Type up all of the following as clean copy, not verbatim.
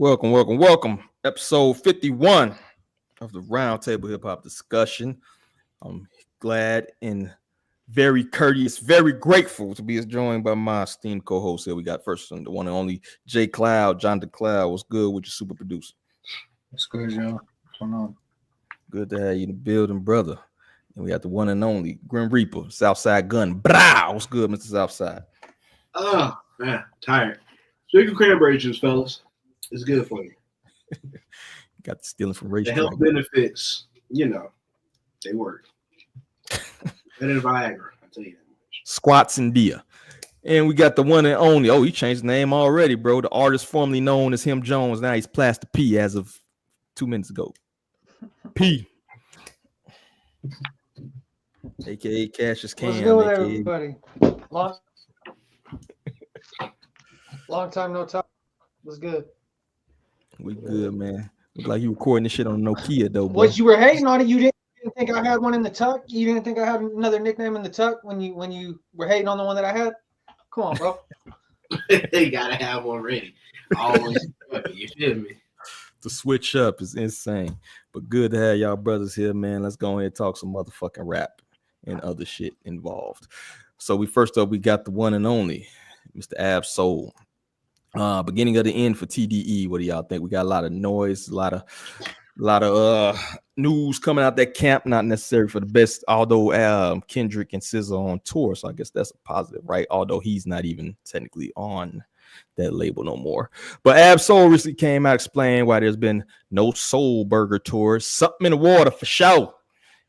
Welcome. Episode 51 of the Roundtable Hip Hop discussion. I'm glad and very courteous, very grateful to be joined by my esteemed co-host here. We got first the one and only JCloud, John DeCloud. What's good with your super producer? What's good, y'all? What's going on? Good to have you in the building, brother. And we got the one and only Grim Reaper, Southside Gun. Brah! What's good, Mr. Southside? Oh, man, tired. Drink cranberry juice, fellas. It's good for you. Got the stealing from race. The health benefits, they work. Better than Viagra, I tell you that much. Squats and Dia. And we got the one and only. Oh, he changed the name already, bro. The artist formerly known as Him Jones. Now he's Plaster P as of 2 minutes ago. P. AKA Cassius Cam. What's good with everybody? Long time no talk. What's good? We good, man. Look like you recording this shit on Nokia though, bro. What, you were hating on it? You didn't think I had one in the tuck? You didn't think I had another nickname in the tuck when you were hating on the one that I had? Come on, bro. You gotta have one ready. Always, you feel me? The switch up is insane. But good to have y'all brothers here, man. Let's go ahead and talk some motherfucking rap and other shit involved. So we got the one and only Mr. Ab-Soul. Beginning of the end for TDE. What do y'all think? We got a lot of noise, a lot of news coming out that camp, not necessarily for the best, although Kendrick and SZA on tour, so I guess that's a positive, right? Although he's not even technically on that label no more. But Ab-Soul recently came out explaining why there's been no Soul Burger tours, something in the water for sure.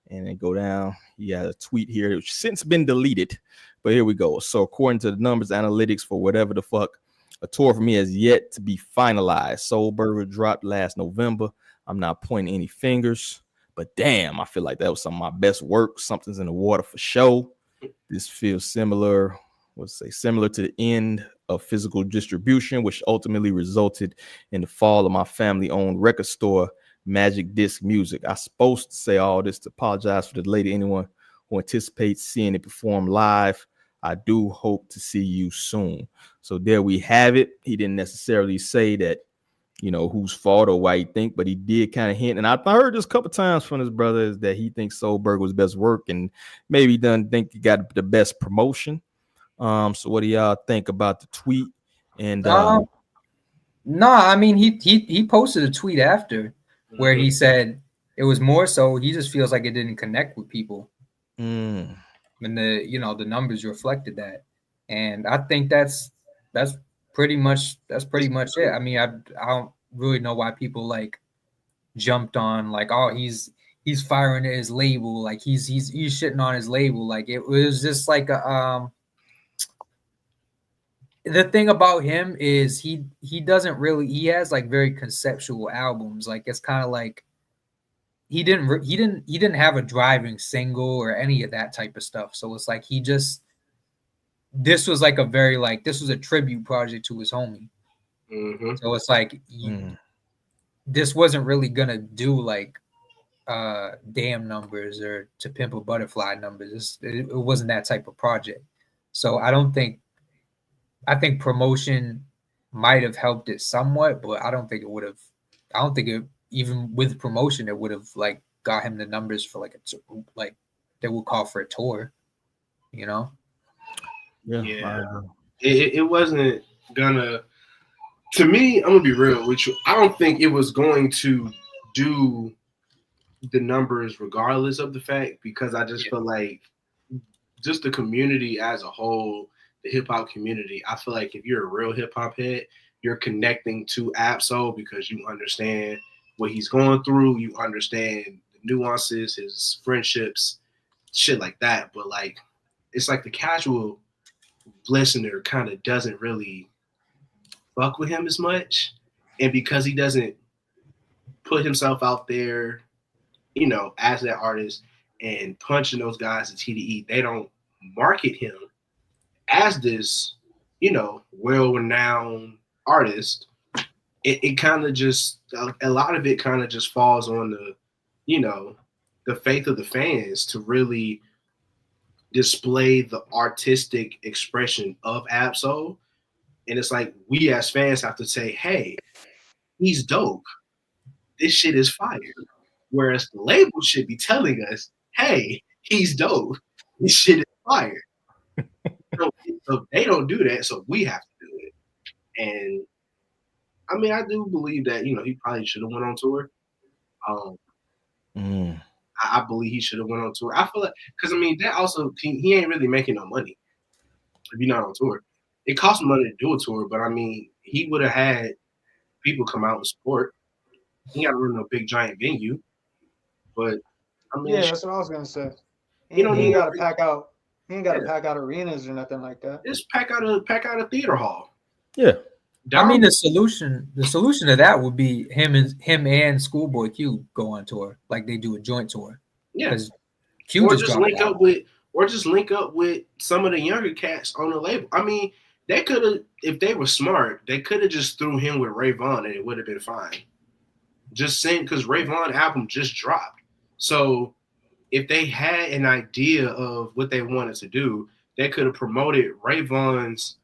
And then go down, he had a tweet here which since been deleted, but here we go. So according to the numbers analytics for whatever the fuck, a tour for me has yet to be finalized. Soul Burger dropped last November. I'm not pointing any fingers, but damn, I feel like that was some of my best work. Something's in the water for sure. This feels similar to the end of physical distribution, which ultimately resulted in the fall of my family-owned record store, Magic Disc Music. I'm supposed to say all this to apologize for the delay to anyone who anticipates seeing it perform live. I do hope to see you soon. So there we have it. He didn't necessarily say that, whose fault or why he think, but he did kind of hint. And I heard this a couple times from his brothers that he thinks Soul Burger was best work and maybe he doesn't think he got the best promotion. So what do y'all think about the tweet? And no, I mean he posted a tweet after where he said it was more so he just feels like it didn't connect with people. And the numbers reflected that, and I think that's pretty much it. I mean, I don't really know why people like jumped on like, oh, he's firing at his label, like he's shitting on his label. Like it was just like the thing about him is he has like very conceptual albums. Like it's kind of like he didn't have a driving single or any of that type of stuff. So it's like this was like this was a tribute project to his homie. Mm-hmm. So it's like this wasn't really gonna do like damn numbers or To Pimp a Butterfly numbers. It wasn't that type of project. So I think promotion might have helped it somewhat, but I don't think it even with promotion, it would have like got him the numbers for like they would call for a tour, Yeah. It wasn't gonna. To me, I'm gonna be real with you. I don't think it was going to do the numbers regardless of the fact, because I just feel like just the community as a whole, the hip hop community. I feel like if you're a real hip hop head, you're connecting to Ab-Soul because you understand what he's going through, you understand the nuances, his friendships, shit like that. But like, it's like the casual listener kind of doesn't really fuck with him as much, and because he doesn't put himself out there, as that artist and punching those guys at TDE, they don't market him as this, well-renowned artist. It kind of just, a lot of it kind of just falls on the faith of the fans to really display the artistic expression of Ab-Soul. And it's like we as fans have to say, hey, he's dope. This shit is fire. Whereas the label should be telling us, hey, he's dope. This shit is fire. So they don't do that, so we have to do it. And I mean, I do believe that, he probably should have went on tour. I believe he should have went on tour. I feel like, because I mean, that also, he ain't really making no money if you're not on tour. It costs money to do a tour, but I mean, he would have had people come out and support. He got to run a big giant venue, but I mean, yeah, that's what I was gonna say. He ain't got to pack out. He ain't got to pack out arenas or nothing like that. Just pack out a theater hall. Yeah. I mean, the solution to that would be him and Schoolboy Q go on tour, like they do a joint tour. Yeah. Because Q just link up with some of the younger cats on the label. I mean, they could have, if they were smart, they could have just threw him with Ray Vaughn and it would have been fine. Just saying, because Ray Vaughn album just dropped. So if they had an idea of what they wanted to do, they could have promoted Ray Vaughn's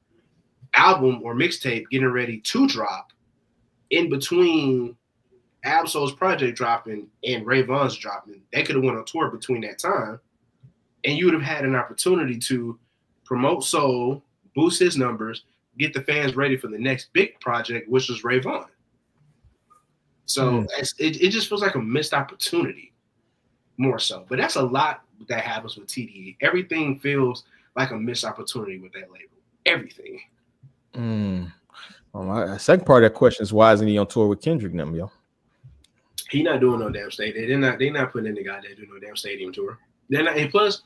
album or mixtape getting ready to drop in between Absol's project dropping and Ray Vaughn's dropping. They could have went on tour between that time, and you would have had an opportunity to promote Soul, boost his numbers, get the fans ready for the next big project, which was Ray Vaughn. So it just feels like a missed opportunity, more so. But that's a lot that happens with TDE. Everything feels like a missed opportunity with that label. Everything. Well, my second part of that question is, why isn't he on tour with Kendrick and them, yo? He not doing no damn stadium. They're not putting in the guy that do no damn stadium tour. They're not, and plus,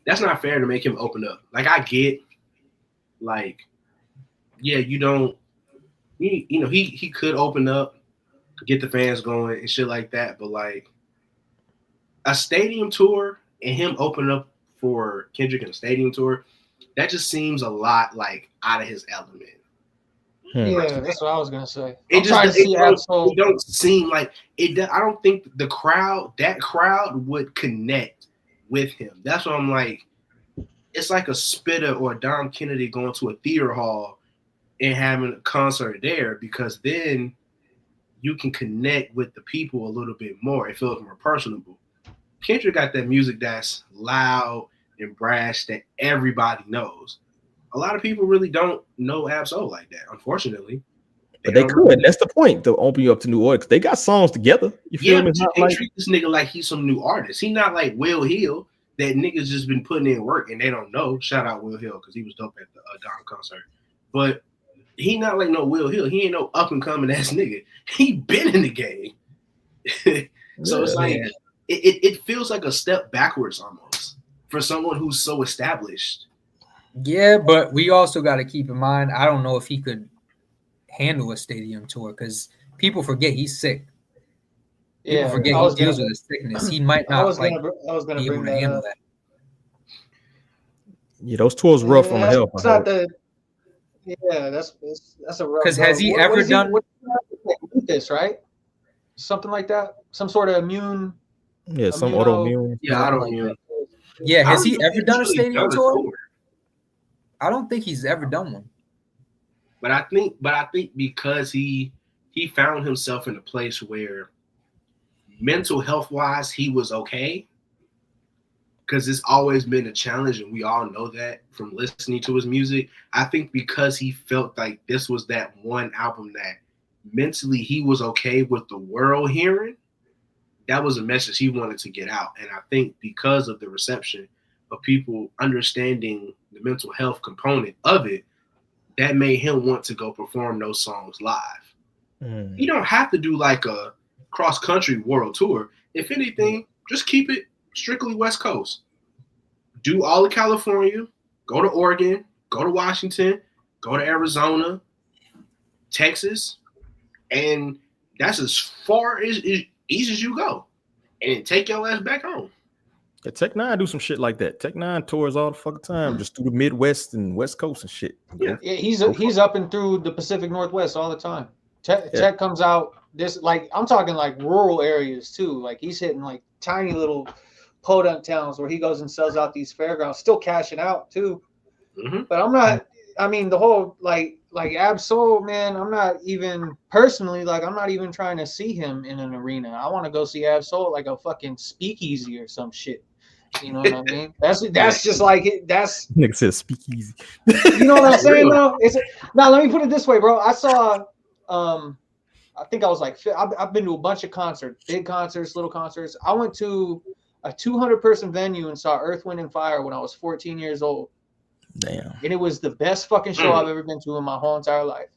that's not fair to make him open up. Like, I get, like, yeah, you don't, he could open up, get the fans going and shit like that, but like a stadium tour and him opening up for Kendrick in a stadium tour, that just seems a lot like out of his element. Yeah, that's what I was gonna say. It don't seem like it. I don't think that crowd would connect with him. That's what I'm like. It's like a Spitter or a Dom Kennedy going to a theater hall and having a concert there, because then you can connect with the people a little bit more. It feels more personable. Kendrick got that music that's loud and brash that everybody knows. A lot of people really don't know Ab-Soul like that, unfortunately. But they could. That's the point, to open you up to new audience. They got songs together. You feel me? They treat this nigga like he's some new artist. He not like Will Hill, that niggas just been putting in work and they don't know. Shout out Will Hill, because he was dope at the Dom concert. But he not like no Will Hill. He ain't no up and coming ass nigga. He been in the game. So it's like it feels like a step backwards almost for someone who's so established. Yeah, but we also got to keep in mind, I don't know if he could handle a stadium tour, because people forget he's sick. People forget he deals with a sickness. He might not. I was gonna be able to handle that. Yeah, those tours rough on the health. That's a rough. Because has he ever done this, right? Something like that. Some sort of immune. Yeah, some autoimmune. Yeah, autoimmune. Yeah, has he ever done a stadium tour? I don't think he's ever done one. But I think because he found himself in a place where mental health wise he was okay, because it's always been a challenge, and we all know that from listening to his music. I think because he felt like this was that one album that mentally he was okay with the world hearing, that was a message he wanted to get out. And I think because of the reception of people understanding the mental health component of it, that made him want to go perform those songs live. You don't have to do like a cross-country world tour. If anything, just keep it strictly West Coast. Do all of California, go to Oregon, go to Washington, go to Arizona, Texas, and that's as far as easy as you go. And take your ass back home. Yeah, Tech Nine do some shit like that. Tech Nine tours all the fucking time, just through the Midwest and West Coast and shit. Yeah, he's up and through the Pacific Northwest all the time. Tech comes out this, like, I'm talking like rural areas too. Like, he's hitting like tiny little podunk towns where he goes and sells out these fairgrounds, still cashing out too. But I'm not. I mean, the whole like like Ab-Soul, man, I'm not even personally, like, I'm not even trying to see him in an arena. I want to go see Ab-Soul like a fucking speakeasy or some shit. You know what I mean? That's just like it. That's nigga said speakeasy. You know what I'm saying, though? Now let me put it this way, bro. I saw, I think I was like, I've been to a bunch of concerts, big concerts, little concerts. I went to a 200-person venue and saw Earth, Wind, and Fire when I was 14 years old. Damn. And it was the best fucking show I've ever been to in my whole entire life.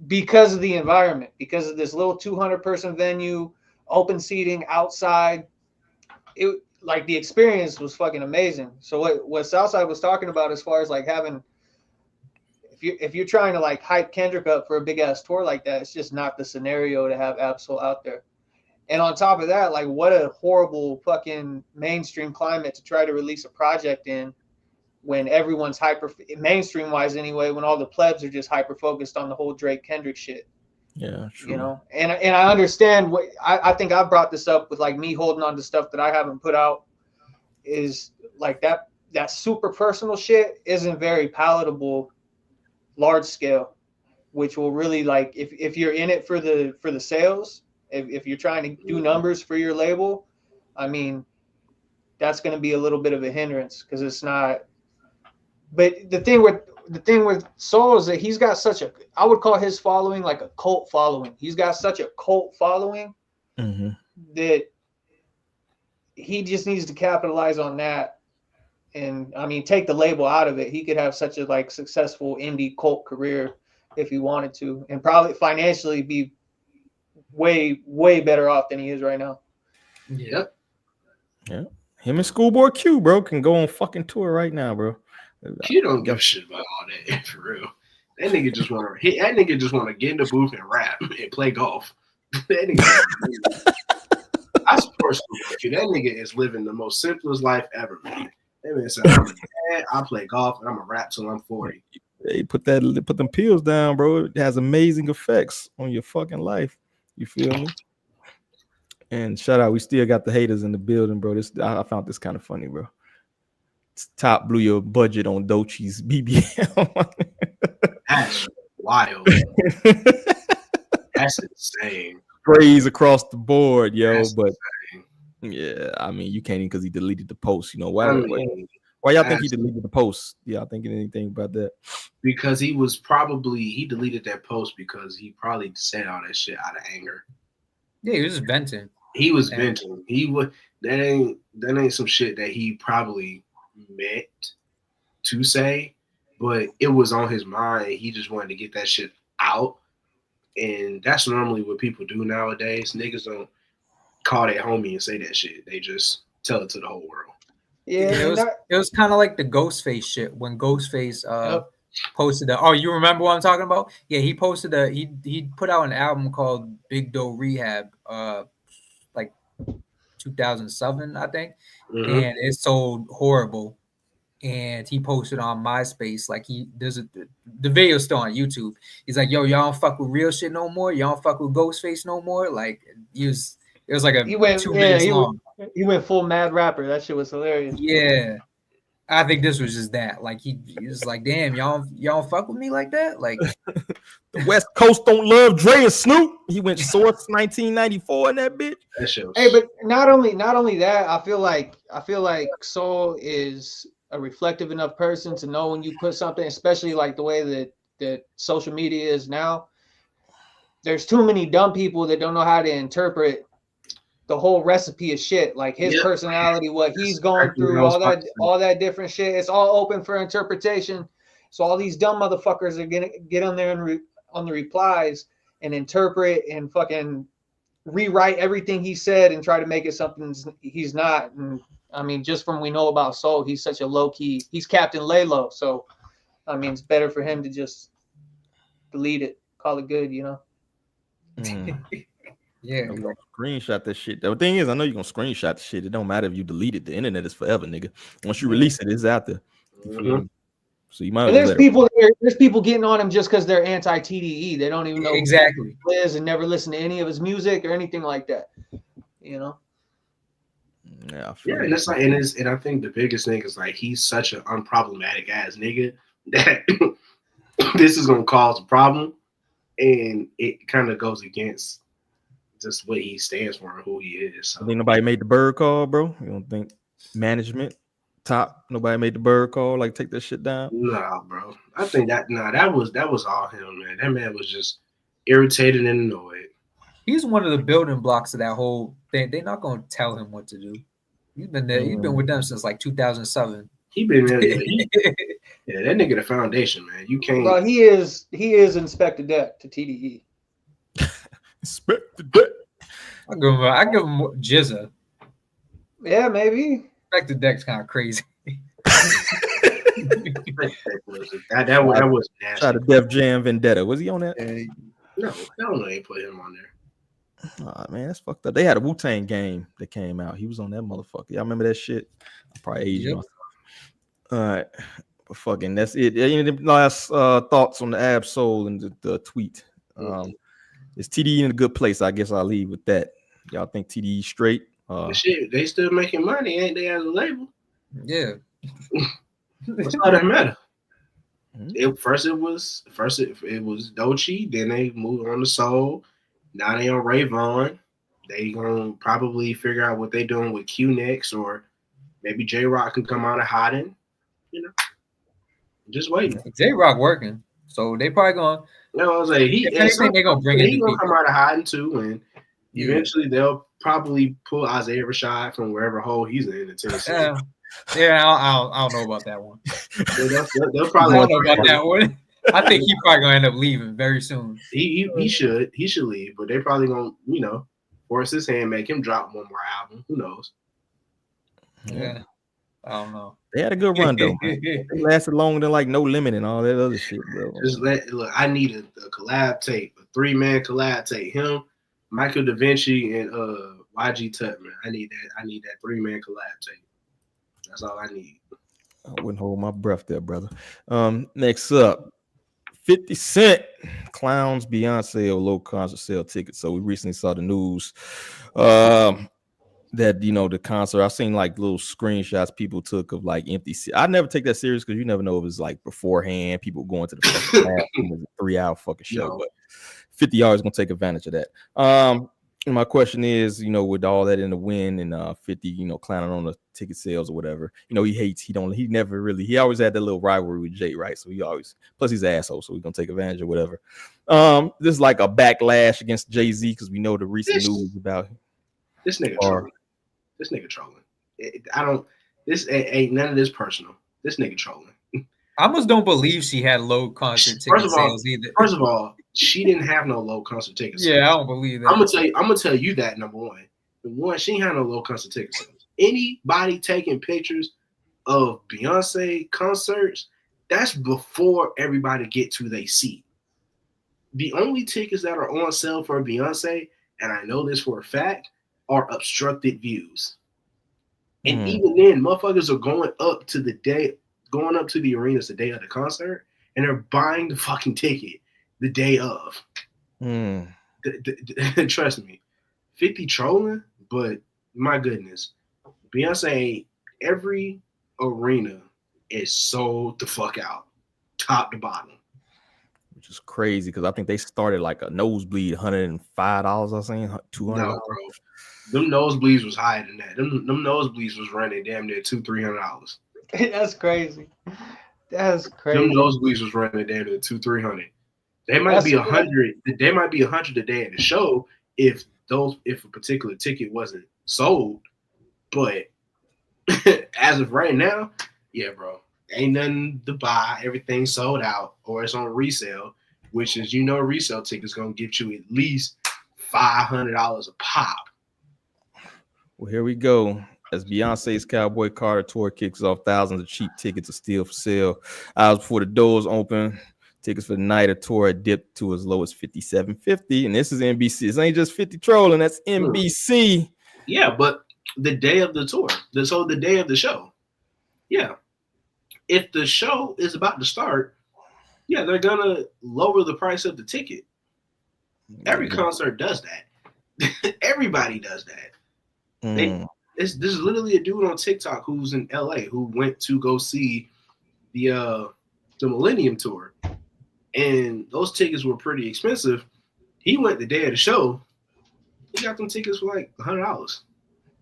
Because of the environment, because of this little 200-person venue, open seating outside. It like the experience was fucking amazing. So what Southside was talking about as far as like having, if you're trying to like hype Kendrick up for a big ass tour like that, it's just not the scenario to have Ab-Soul out there. And on top of that, like what a horrible fucking mainstream climate to try to release a project in when everyone's hyper mainstream wise anyway, when all the plebs are just hyper focused on the whole Drake Kendrick shit. Yeah, true. You know, and I understand what I think I brought this up with like me holding on to stuff that I haven't put out is like that super personal shit isn't very palatable large scale, which will really like if you're in it for the sales, if you're trying to do numbers for your label, I mean that's going to be a little bit of a hindrance because it's not. But the thing with Soul is that he's got such a, I would call his following like a cult following. He's got such a cult following that he just needs to capitalize on that. And I mean, take the label out of it. He could have such a like successful indie cult career if he wanted to, and probably financially be way, way better off than he is right now. Yep. Yeah. Him and Schoolboy Q, bro, can go on fucking tour right now, bro. Q don't give a shit about all that for real. That nigga just want to get in the booth and rap and play golf. That nigga, I support Schoolboy Q. That nigga is living the most simplest life ever, man. That man said, I'm a dad, I play golf, and I'm a rap till I'm 40. Hey, put them pills down, bro. It has amazing effects on your fucking life. You feel me? And shout out, we still got the haters in the building, bro. I found this kind of funny, bro. Top blew your budget on Dochi's BBL. That's wild. That's insane. Praise across the board, yo. That's but insane. Yeah, I mean, you can't even because he deleted the post. You know why y'all think he deleted the post? Yeah, I thinking anything about that? Because he deleted that post because he probably said all that shit out of anger. Yeah, he was just venting. He was venting. That ain't some shit that he probably meant to say, but it was on his mind. He just wanted to get that shit out, and that's normally what people do nowadays. Niggas don't call their homie and say that shit. They just tell it to the whole world. Yeah, it was kind of like the Ghostface shit when Ghostface posted that. Oh, you remember what I'm talking about? Yeah, he posted he put out an album called Big Doe Rehab, like 2007, I think, and it sold horrible. And he posted on MySpace like the video's still on YouTube. He's like, "Yo, y'all don't fuck with real shit no more. Y'all don't fuck with Ghostface no more." Like it was like a 2 minutes long. He went full mad rapper. That shit was hilarious. Yeah, I think this was just that. Like he was like, "Damn, y'all don't fuck with me like that." Like the West Coast don't love Dre and Snoop. He went Source 1994 in that bitch. That shit was... Hey, but not only that, I feel like Soul is a reflective enough person to know when you put something, especially like the way that social media is now. There's too many dumb people that don't know how to interpret the whole recipe of shit, like his personality, what he's going through, all that different shit. It's all open for interpretation. So all these dumb motherfuckers are gonna get on there and on the replies and interpret and fucking rewrite everything he said and try to make it something he's not. And I mean, just from we know about Soul, he's such a low key. He's Captain Laylo, so I mean, it's better for him to just delete it, call it good, you know. Yeah, I'm gonna screenshot that shit. The thing is, I know you're gonna screenshot the shit. It don't matter if you delete it. The internet is forever, nigga. Once you release it, it's out there. So you might. And there's people getting on him just because they're anti-TDE. They don't even know exactly who he is and never listen to any of his music or anything like that. You know. Yeah, and it's like, and I think the biggest thing is like he's such an unproblematic ass nigga that this is going to cause a problem, and it kind of goes against just what he stands for and who he is. So. I think nobody made the bird call, bro. You don't think management top? Nobody made the bird call, like take that shit down. Nah, bro. I think that was all him, man. That man was just irritated and annoyed. He's one of the building blocks of that whole thing. They're not going to tell him what to do. He's been there. He's been with them since like 2007. He been there. Yeah, that nigga the foundation, man. You can't. Well, he is Inspector Deck to TDE. Inspector Deck. I give him Jizza. Yeah, maybe. Inspector Deck's kind of crazy. that was nasty. Try to Def Jam Vendetta. Was he on that? No, hell no, they put him on there. Oh, man, that's fucked up. They had a Wu-Tang game that came out. He was on that motherfucker. Y'all remember that shit? I probably aged myself. All right. But fucking that's it. Any last thoughts on the Ab-Soul and the tweet? Is TDE in a good place? I guess I'll leave with that. Y'all think TDE straight? Shit, they still making money, ain't they, as a label? Yeah. What's all that matter? First it was Doechii, then they moved on to Soul. Now they on Ray Vaughn. They gonna probably figure out what they doing with Q next, or maybe J-Rock can come out of hiding. You know, just wait. J-Rock working, so they probably gonna. No, I was like, they're gonna bring in. He gonna come out of hiding too, and eventually they'll probably pull Isaiah Rashad from wherever hole he's in Tennessee. Yeah, I don't know about that one. They'll probably I don't know about that one. I think he's probably gonna end up leaving very soon. He should leave, but they're probably gonna force his hand, make him drop one more album. Who knows? Yeah, I don't know. They had a good run though. They lasted longer than like No Limit and all that other shit, bro. Look. I need a collab tape, a 3-man collab tape. Him, Michael Da Vinci, and YG Tutman. I need that 3-man collab tape. That's all I need. I wouldn't hold my breath there, brother. Next up, 50 Cent clowns Beyonce or low concert sale tickets. So we recently saw the news that the concert. I've seen like little screenshots people took of like empty. I never take that serious because you never know if it's like beforehand. People going to the fucking it was a 3-hour fucking show, but 50 yards gonna take advantage of that. And my question is, with all that in the wind and 50, clowning on the ticket sales or whatever, he never really, he always had that little rivalry with Jay, right? So plus he's an asshole, so we're gonna take advantage of whatever. This is like a backlash against Jay-Z because we know the recent news about this nigga trolling. This nigga trolling. This ain't none of this personal. This nigga trolling. I almost don't believe she had low concert ticket sales either. First of all, she didn't have no low concert tickets. Yeah, I don't believe that. I'm gonna tell you that, number one. Number one, she ain't had no low concert ticket sales. Anybody taking pictures of Beyonce concerts, that's before everybody get to their seat. The only tickets that are on sale for Beyonce, and I know this for a fact, are obstructed views. And even then, motherfuckers are going up to the arenas the day of the concert, and they're buying the fucking ticket the day of. Trust me, 50 trolling, but my goodness, Beyonce, every arena is sold the fuck out, top to bottom. Which is crazy because I think they started like a nosebleed $105. I was saying $200. No, bro. Them nosebleeds was higher than that. Them nosebleeds was running damn near $200-300. That's crazy. That's crazy. Them nosebleeds was running damn near $200-300. They might be 100. They might be 100 a day at the show if a particular ticket wasn't sold. But as of right now, yeah, bro, ain't nothing to buy. Everything's sold out or it's on resale, which is resale tickets gonna get you at least $500 a pop. Well, here we go. As Beyonce's Cowboy Carter tour kicks off, thousands of cheap tickets are still for sale. Hours before the doors open, tickets for the night of tour dipped to as low as $57.50. And this is NBC. This ain't just 50 trolling. That's NBC. Yeah, but the day of the tour, the day of the show. Yeah. If the show is about to start, yeah, they're gonna lower the price of the ticket. Every concert does that. Everybody does that. This is literally a dude on TikTok who's in LA who went to go see the Millennium Tour, and those tickets were pretty expensive. He went the day of the show. He got them tickets for like $100.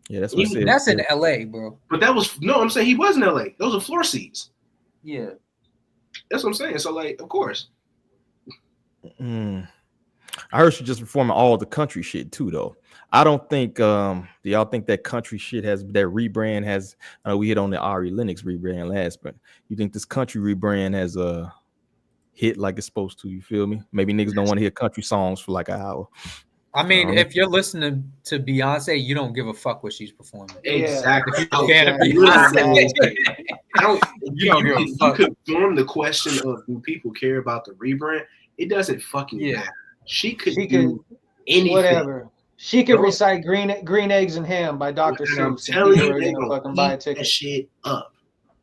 Yeah, that's what I said. That's in LA, bro. But that was I'm saying he was in LA. Those are floor seats. Yeah. That's what I'm saying. So like, of course. I heard she just performing all the country shit too, though. I don't think do y'all think that country shit has that rebrand has we hit on the Ari Lennox rebrand last, but you think this country rebrand has hit like it's supposed to? You feel me? Maybe niggas don't want to hear country songs for like an hour. I mean, if you're listening to Beyonce, you don't give a fuck what she's performing. Exactly. If you're a fan of Beyonce, you could form the question of do people care about the rebrand? It doesn't fucking matter. She could do anything. Whatever. She could recite Green Eggs and Ham by Dr. Seuss. I'm telling you, they gonna fucking buy a ticket. That shit up.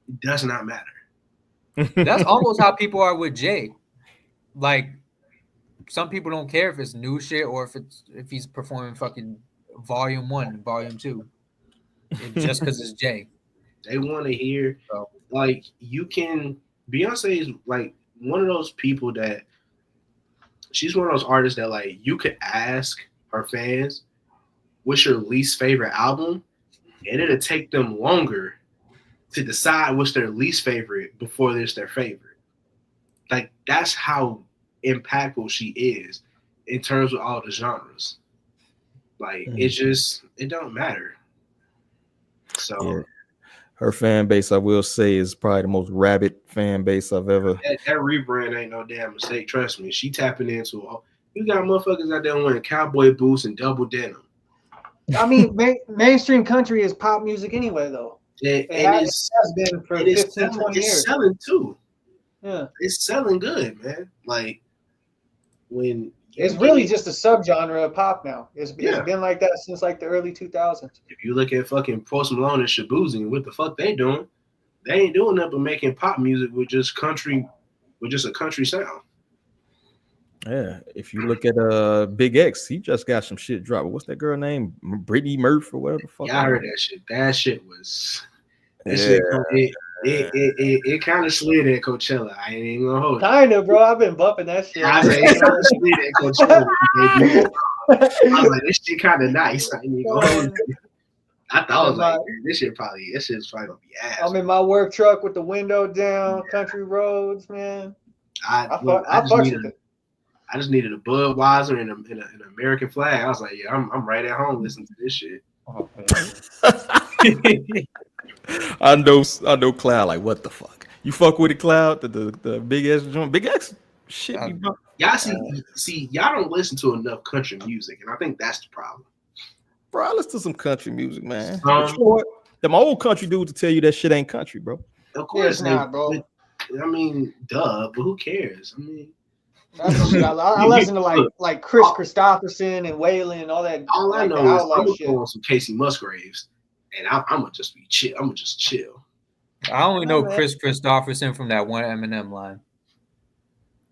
It does not matter. That's almost how people are with Jay. Like, some people don't care if it's new shit or if he's performing fucking volume 1, volume 2. Just because it's Jay. They want to hear like Beyonce is like one of those people that she's one of those artists that like you could ask her fans what's your least favorite album, and it'll take them longer to decide what's their least favorite before it's their favorite. Like that's how impactful she is in terms of all the genres. Like it don't matter. So her fan base, I will say, is probably the most rabid fan base I've ever. That rebrand ain't no damn mistake. Trust me. She tapping into you got motherfuckers out there wearing cowboy boots and double denim. I mean, mainstream country is pop music anyway, though. It has been for 15, 20 years. It's selling too. Yeah, it's selling good, man. Like when it's really just a subgenre of pop now. It's been like that since like the early 2000s. If you look at fucking Post Malone and Shaboozing, what the fuck they doing? They ain't doing nothing but making pop music with just a country sound. Yeah, if you look at Big X, he just got some shit dropped. What's that girl name? Brittany Murphy or whatever the fuck. Yeah, I heard that shit. That shit was it kind of slid at Coachella. I ain't even gonna hold it. Kinda, bro. I've been bumping that shit. I mean, it kind of slid at Coachella. I was like, this shit kind of nice. I ain't even gonna hold it. I thought I was like, this shit's probably gonna be ass. I'm in my work truck with the window down, country roads, man. I just needed a Budweiser and an American flag. I was like, yeah, I'm right at home listening to this shit. Oh, I know Cloud. Like, what the fuck? You fuck with the Cloud, the Big X joint, Big X shit. Y'all see, y'all don't listen to enough country music, and I think that's the problem. Bro, I listen to some country music, man. Them old country dudes to tell you that shit ain't country, bro. Of course not, bro. I mean, duh, but who cares? I mean. I listen to like Chris Christopherson and Waylon and all that. All I know is I'm gonna go on some Casey Musgraves, and I'm gonna just be chill. I'm gonna just chill. I only know Chris Christopherson from that one Eminem line.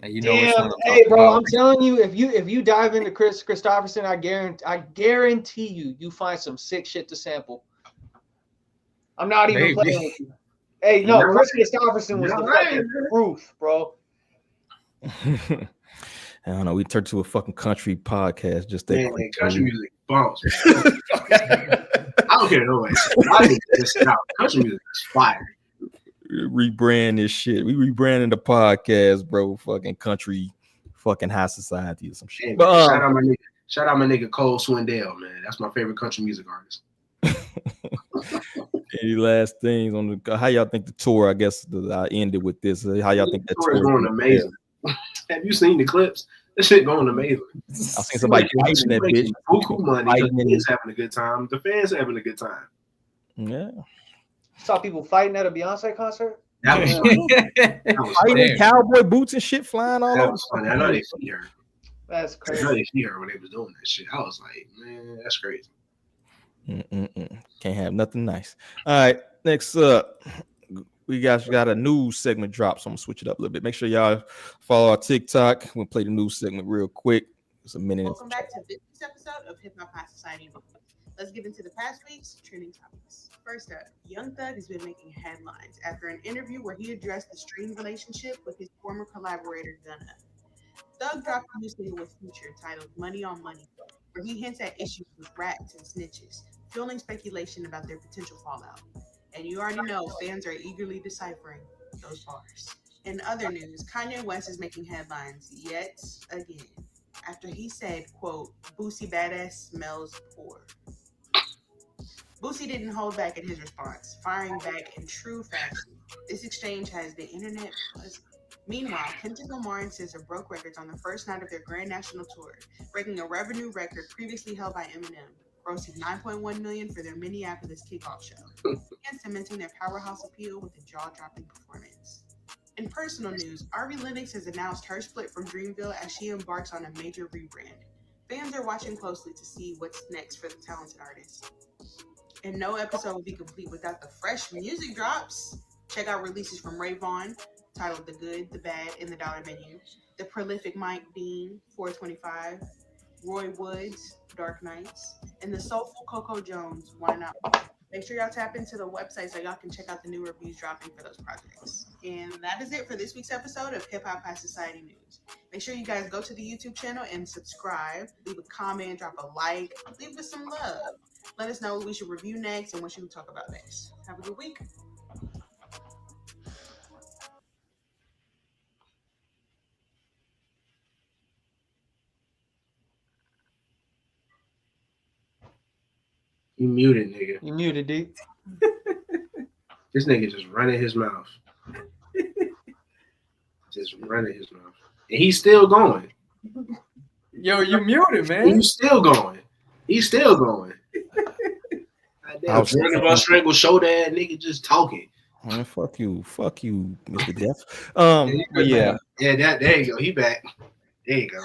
And you know which one hey, bro, about. I'm telling you, if you dive into Chris Christopherson, I guarantee you find some sick shit to sample. I'm not even playing with you. Hey, no, Chris Christopherson was the fucking proof, bro. I don't know. We turned to a fucking country podcast. Just that country music bombs. I don't care no way. I think country music is fire. Rebrand this shit. We rebranding the podcast, bro. Fucking country, fucking high society or some shit. Hey, but, shout out my nigga Cole Swindell, man. That's my favorite country music artist. Any last things on the how y'all think the tour? I guess I ended with this. How y'all think that tour is going amazing? Have you seen the clips? This shit going amazing. I've seen somebody fighting that bitch. Buku money. He's having a good time. The fans are having a good time. Yeah. Saw people fighting at a Beyonce concert. That was funny. Fighting cowboy boots and shit flying all over. That was funny. I know they see her. That's crazy. I know they see her when they was doing that shit. I was like, man, that's crazy. Can't have nothing nice. All right, next up, we got a news segment drop, so I'm gonna switch it up a little bit. Make sure y'all follow our TikTok. We'll play the news segment real quick. It's a minute. Welcome back to this episode of Hip Hop High Society. Let's get into the past week's trending topics. First up, Young Thug has been making headlines after an interview where he addressed the strained relationship with his former collaborator Gunna. Thug dropped a new single with Future titled Money on Money, where he hints at issues with rats and snitches, fueling speculation about their potential fallout. And you already know fans are eagerly deciphering those bars. In other news, Kanye West is making headlines yet again after he said, quote, Boosie Badass smells poor. Boosie didn't hold back in his response, firing back in true fashion. This exchange has the internet buzzing. Meanwhile, Kendrick Lamar and SZA broke records on the first night of their Grand National Tour, breaking a revenue record previously held by Eminem, grossing $9.1 million for their Minneapolis kickoff show, and cementing their powerhouse appeal with a jaw-dropping performance. In personal news, Ari Lennox has announced her split from Dreamville as she embarks on a major rebrand. Fans are watching closely to see what's next for the talented artist. And no episode will be complete without the fresh music drops. Check out releases from Ray Vaughn, titled The Good, The Bad, and The Dollar Menu. The prolific Mike Dean, 425. Roy Woods, Dark Nights. And the soulful Coco Jones, Why Not? Make sure y'all tap into the website so y'all can check out the new reviews dropping for those projects. And that is it for this week's episode of Hip Hop High Society News. Make sure you guys go to the YouTube channel and subscribe. Leave a comment, drop a like, leave us some love. Let us know what we should review next and what should we talk about next. Have a good week. You muted, nigga. You muted, D. This nigga just running his mouth. Just running his mouth. And he's still going. Yo, you muted, man. He's still going. He's still going. Damn, about strangle shoulder ass nigga just talking. Man, fuck you, Mr. Death. But yeah, there you go. He back. There you go.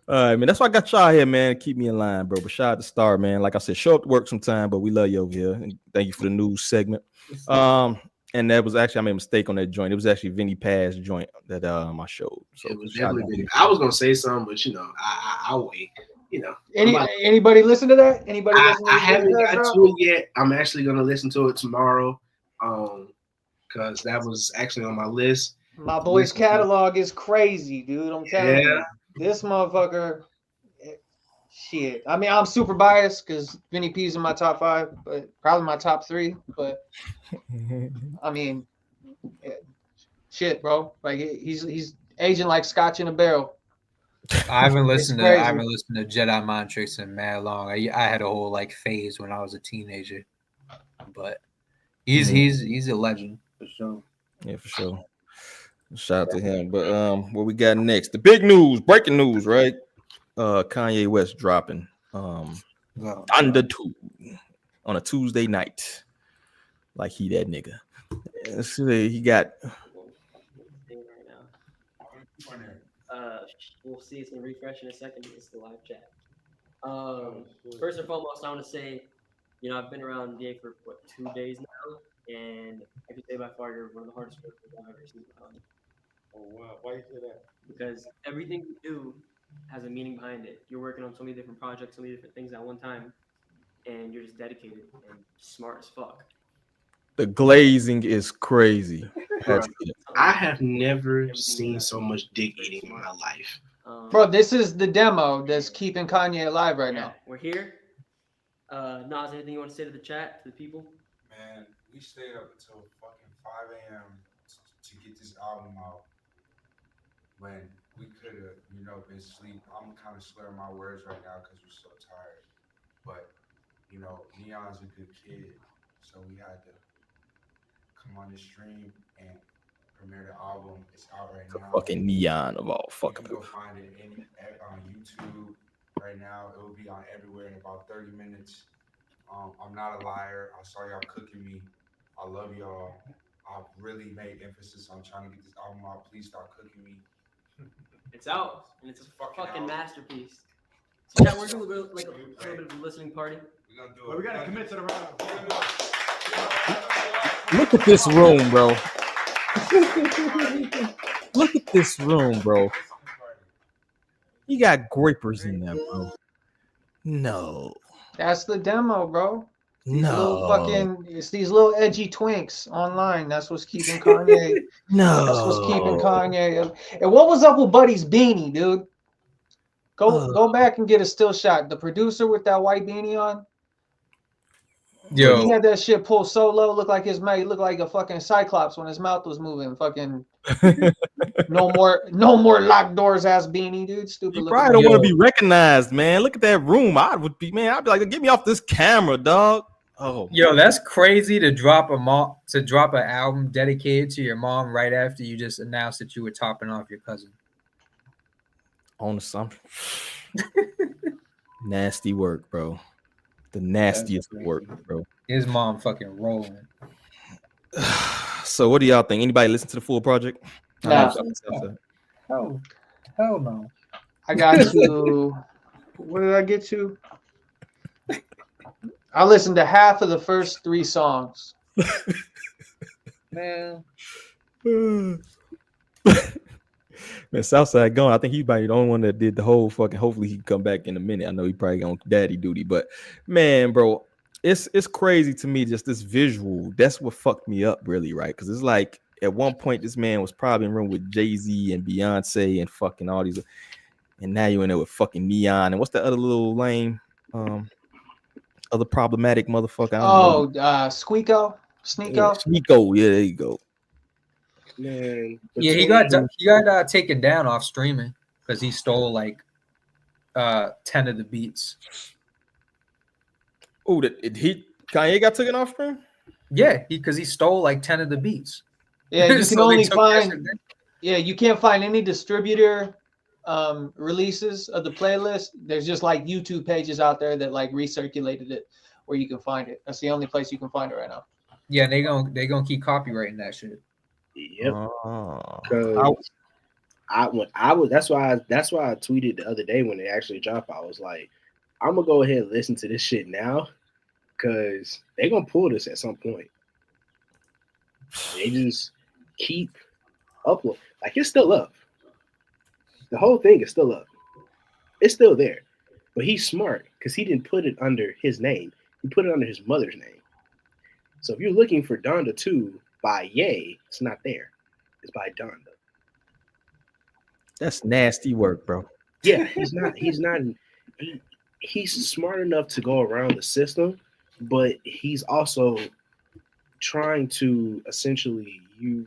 All right, man. That's why I got y'all here, man. Keep me in line, bro. But shout out to Star, man. Like I said, show up to work sometime, but we love you over here. And thank you for the news segment. And that was actually, I made a mistake on that joint. It was actually Vinny Paz joint that I showed. So it was definitely Vinny. I was gonna say something, but you know, I'll wait. You know, anybody listen to that? Anybody? I haven't got to it yet. I'm actually gonna listen to it tomorrow, because that was actually on my list. My boy's catalog is crazy, dude. I'm telling you, this motherfucker. Shit. I mean, I'm super biased because Vinny P's in my top 5, but probably my top 3. But I mean, shit, bro. Like he's aging like scotch in a barrel. I haven't listened to Jedi Mind Tricks in mad long. I had a whole like phase when I was a teenager, but he's a legend for sure. Yeah, for sure. Shout out to him. But what we got next? The big news, breaking news, right? Kanye West dropping Donda 2 on a Tuesday night. Like he that nigga. Let's see, he got we'll see it's gonna refresh in a second. It's the live chat. First and foremost, I want to say, I've been around DA for 2 days now, and I can say by far you're one of the hardest workers I've ever seen. Oh wow, why you say that? Because everything you do has a meaning behind it. You're working on so many different projects, so many different things at one time, and you're just dedicated and smart as fuck. The glazing is crazy. I have never seen so much dick eating in my life. Bro, this is the demo that's keeping Kanye alive right now. We're here. Nas, anything you want to say to the chat, to the people? Man, we stayed up until fucking 5 a.m. to get this album out. When we could have, been asleep. I'm kind of slurring my words right now because we're so tired. But, Neon's a good kid. So we had to come on the stream and premiere the album. It's out right now. Fucking Neon of all fucking people. You can go find it on YouTube right now. It will be on everywhere in about 30 minutes. I'm not a liar. I saw y'all cooking me. I love y'all. I've really made emphasis on trying to get this album out. Please stop cooking me. It's out, and it's a fucking masterpiece. So we're doing a little bit of a listening party. We're gonna do it. We gotta commit to the round. Look at this room, bro. Look at this room, bro. You got grapers in there, bro. No. That's the demo, bro. No. It's these little edgy twinks online. That's what's keeping Kanye. No. That's what's keeping Kanye. And what was up with Buddy's beanie, dude? Go back and get a still shot. The producer with that white beanie on. Yo, He had that shit pulled so low, looked like his mouth looked like a fucking cyclops when his mouth was moving. Fucking no more locked doors ass beanie, dude. Stupid. You probably don't want to be recognized, man. Look at that room. I'd be like, get me off this camera, dog. Oh, yo, that's crazy to drop an album dedicated to your mom right after you just announced that you were topping off your cousin. On assumption. Nasty work, bro. The nastiest work, bro. His mom fucking rolling. So what do y'all think? Anybody listen to the full project? Nah. Hell no. I got to. What did I get to? I listened to half of the first 3 songs. Man. Man, Southside gone. I think he's probably the only one that did the whole fucking. Hopefully he can come back in a minute. I know he probably on daddy duty, but man, bro, it's crazy to me. Just this visual. That's what fucked me up, really, right? Because it's like at one point this man was probably in a room with Jay-Z and Beyonce and fucking all these, and now you're in there with fucking Neon and what's the other little lame, other problematic motherfucker? Squeako, Sneeko. Yeah, Sneeko. Yeah, there you go. Man, Yeah, he got taken down off streaming because he stole like 10 of the beats. Oh, Kanye got taken off stream? Yeah, because he stole like 10 of the beats. Yeah, you can So only they took find. that shit. Yeah, you can't find any distributor releases of the playlist. There's just like YouTube pages out there that like recirculated it where you can find it. That's the only place you can find it right now. Yeah, they gonna keep copywriting that shit. Yep. That's why I tweeted the other day when it actually dropped. I was like, I'm gonna go ahead and listen to this shit now, because they're gonna pull this at some point. They just keep upload. Like, it's still up. The whole thing is still up. It's still there. But he's smart because he didn't put it under his name. He put it under his mother's name. So if you're looking for Donda 2 by Ye, it's not there. It's by Donda. That's nasty work, bro. Yeah, he's smart enough to go around the system, but he's also trying to essentially use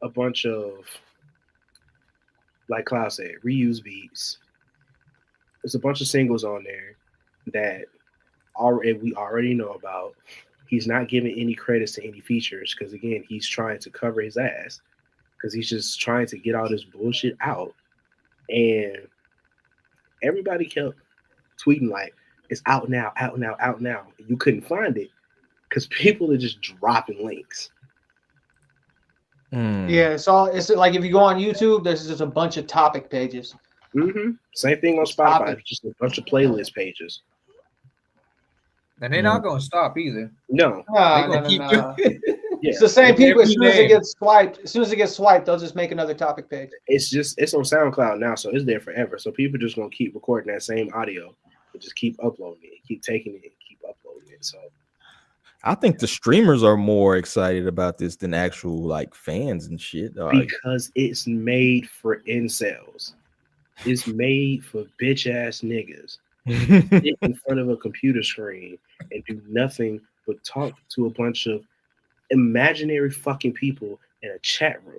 a bunch of, like Cloud said, reuse beats. There's a bunch of singles on there that we already know about. He's not giving any credits to any features because, again, he's trying to cover his ass because he's just trying to get all this bullshit out. And everybody kept tweeting like, it's out now, out now, out now. And you couldn't find it because people are just dropping links. Yeah, it's like if you go on YouTube, there's just a bunch of topic pages. Mm-hmm. Same thing on Spotify. It's just a bunch of playlist pages. And they're not gonna stop either. No. No. Yeah. It's the same people. As soon as it gets swiped, they'll just make another topic page. It's on SoundCloud now, so it's there forever. So people just gonna keep recording that same audio and just keep uploading it, keep taking it, and keep uploading it. So I think the streamers are more excited about this than actual like fans and shit. Because it's made for incels. It's made for bitch ass niggas. Sit in front of a computer screen and do nothing but talk to a bunch of imaginary fucking people in a chat room.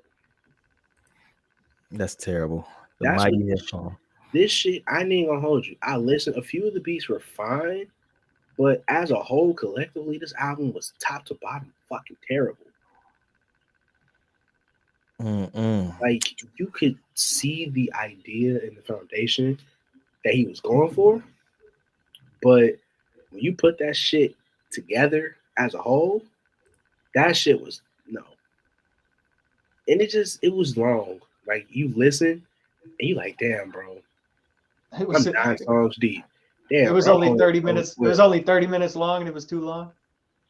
That's terrible. This shit, I ain't gonna hold you. I listened. A few of the beats were fine, but as a whole, collectively, this album was top to bottom fucking terrible. Like, you could see the idea and the foundation that he was going for, but when you put that shit together as a whole, that shit was no. And it was long. Like, you listen and you like, damn, bro. I'm 9 songs deep. Damn, it was only 30 minutes. It was only 30 minutes long and it was too long.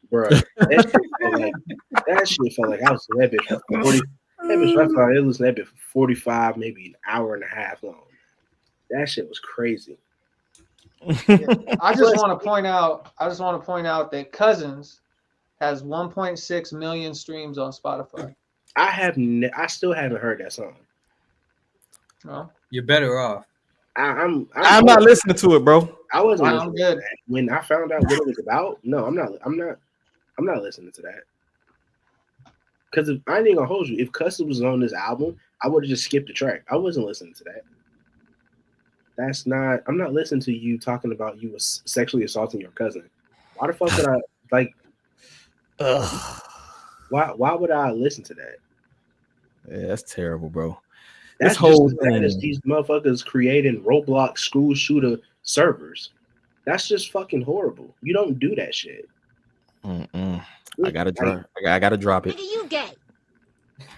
Bro, that shit felt like I was in that bitch for 40. That bitch, I thought it was that bitch for 45, maybe an hour and a half long. That shit was crazy. I just want to point out that Cousins has 1.6 million streams on Spotify. I still haven't heard that song. No, You're better off. I'm not listening to it, bro. I wasn't I'm listening good. to that. When I found out what it was about. No, I'm not listening to that. Because if I ain't gonna hold you, if Cussins was on this album, I would have just skipped the track. I wasn't listening to that. That's not. I'm not listening to you talking about you was sexually assaulting your cousin. Why the fuck would I like? Why would I listen to that? Yeah, that's terrible, bro. That's This whole just as bad as these motherfuckers creating Roblox school shooter servers. That's just fucking horrible. You don't do that shit. I gotta drop. I gotta drop it. You gay?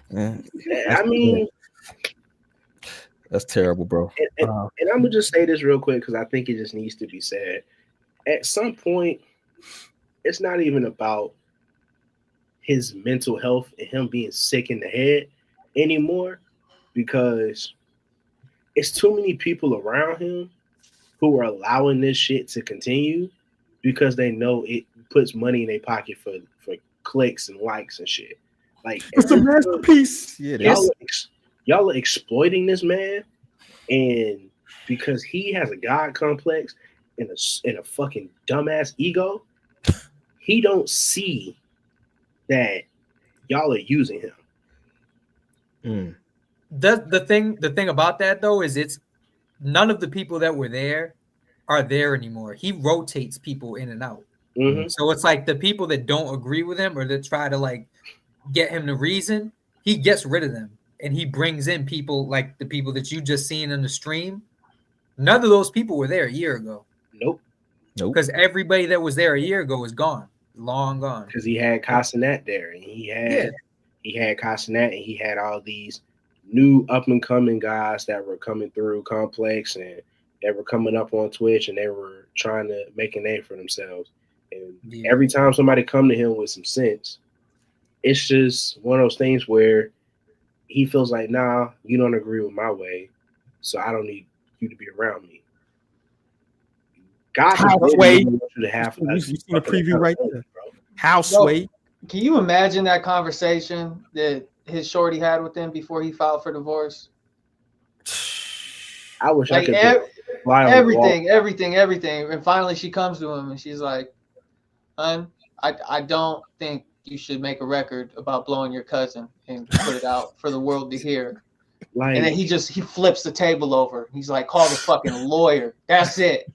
Yeah. I mean, that's terrible, bro. And I'm gonna just say this real quick because I think it just needs to be said. At some point, it's not even about his mental health and him being sick in the head anymore, because it's too many people around him who are allowing this shit to continue because they know it puts money in their pocket for clicks and likes and shit. Like, it's a masterpiece. Yeah, y'all are exploiting this man, and because he has a god complex and a fucking dumbass ego, he don't see that y'all are using him. The thing about that though is it's none of the people that were there are there anymore. He rotates people in and out. Mm-hmm. So it's like the people that don't agree with him or that try to like get him to reason, he gets rid of them and he brings in people like the people that you just seen in the stream. None of those people were there a year ago. Nope. Because everybody that was there a year ago is gone. Long gone. Because he had Castanet there, and he had Castanet, and he had all these new up and coming guys that were coming through Complex, and they were coming up on Twitch, and they were trying to make a name for themselves. And every time somebody come to him with some sense, it's just one of those things where he feels like, nah, you don't agree with my way, so I don't need you to be around me. God Sway. you seen a preview right there, bro. How Sway? Can you imagine that conversation that his shorty had with him before he filed for divorce? I wish like I could everything. And finally she comes to him and she's like, "Hun, I don't think you should make a record about blowing your cousin and put it out for the world to hear." Like, and then he flips the table over. He's like, "Call the fucking lawyer." That's it.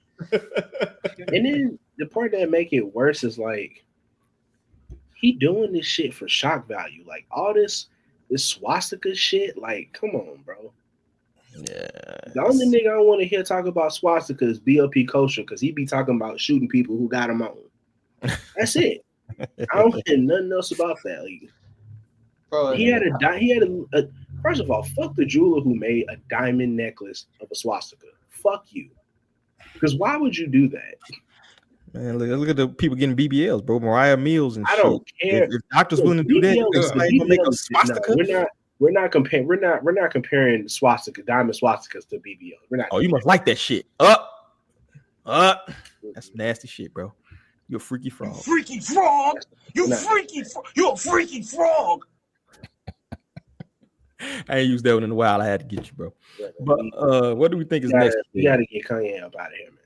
And then the part that make it worse is like he doing this shit for shock value. Like all this swastika shit. Like, come on, bro. Yeah. The only nigga I want to hear talk about swastika is BLP Kosher because he be talking about shooting people who got him on. That's it. I don't hear nothing else about that. Like, bro, he had a first of all, fuck the jeweler who made a diamond necklace of a swastika. Fuck you. Because why would you do that? Man, look at the people getting BBLs, bro. Mariah Mills and I don't care. If doctors willing to do that, we're not comparing swastika, diamond swastikas to BBLs. We're not. Oh, you must like that shit. That's nasty shit, bro. You're a freaky frog. Freaky frog. You're a freaky frog. I ain't used that one in a while. I had to get you, bro. But what do we think is next? You got to get Kanye up out of here, man.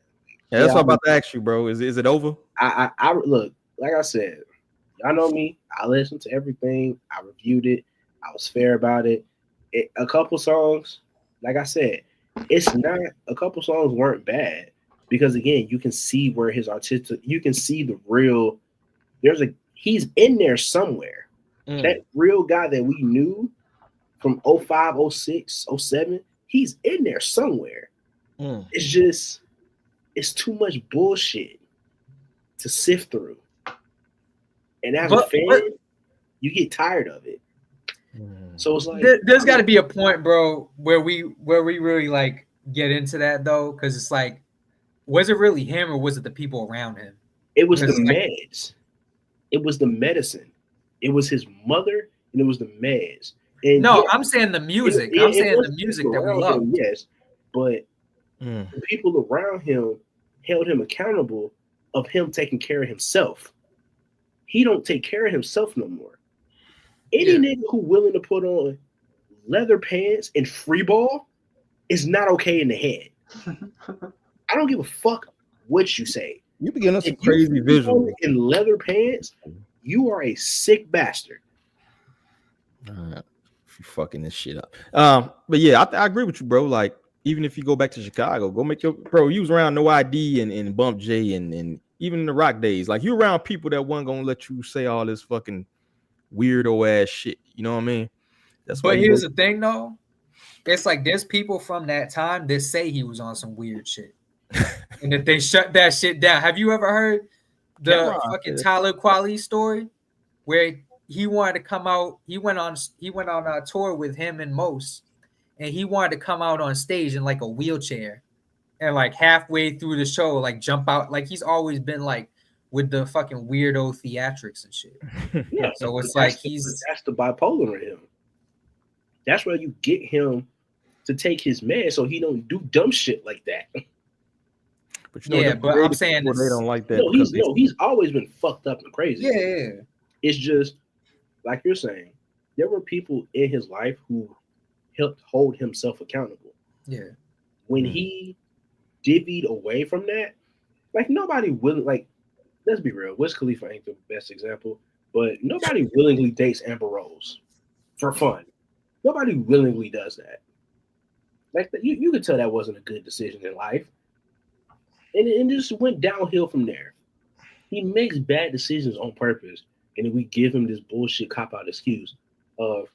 Yeah, that's what I'm about to ask you, bro. Is it over? I look, like I said, y'all know me. I listened to everything. I reviewed it. I was fair about it. A couple songs, like I said, a couple songs weren't bad because again, you can see where his artistic. You can see the real. He's in there somewhere. That real guy that we knew from 05, 06, 07, he's in there somewhere. It's just, it's too much bullshit to sift through. And as a fan, you get tired of it. So it's like there's got to be a point, bro, where we really like get into that though, because it's like, was it really him or was it the people around him? It was the meds. It was the medicine. It was his mother, and it was the meds. And no, I'm saying the music. I'm saying the music that we love. Yes, but the people around him, held him accountable of him taking care of himself. He don't take care of himself no more. Any nigga who willing to put on leather pants and free ball is not okay in the head. I don't give a fuck what you say. You be getting us some crazy visuals. In leather pants, you are a sick bastard. You fucking this shit up. But yeah, I agree with you, bro. Like, even if you go back to Chicago, go make your bro. You was around No ID and Bump J and even in the rock days. Like, you around people that weren't gonna let you say all this fucking weirdo ass shit. You know what I mean? That's why. But here's the thing, though. It's like there's people from that time that say he was on some weird shit, and that they shut that shit down. Have you ever heard the fucking Tyler Kweli story where he wanted to come out? He went on a tour with him and Mos, and he wanted to come out on stage in like a wheelchair, and like halfway through the show, like jump out. Like, he's always been like with the fucking weirdo theatrics and shit. Yeah, so it's like that's the bipolar in him. That's where you get him to take his meds so he don't do dumb shit like that. But you know, but I'm saying they don't like that. No, he's always been fucked up and crazy. Yeah. It's just like you're saying, there were people in his life who helped hold himself accountable. Yeah. When he divvied away from that, like, nobody willing, like, let's be real, Wiz Khalifa ain't the best example, but nobody willingly dates Amber Rose for fun. Nobody willingly does that. Like, you could tell that wasn't a good decision in life. And it just went downhill from there. He makes bad decisions on purpose, and then we give him this bullshit cop-out excuse of,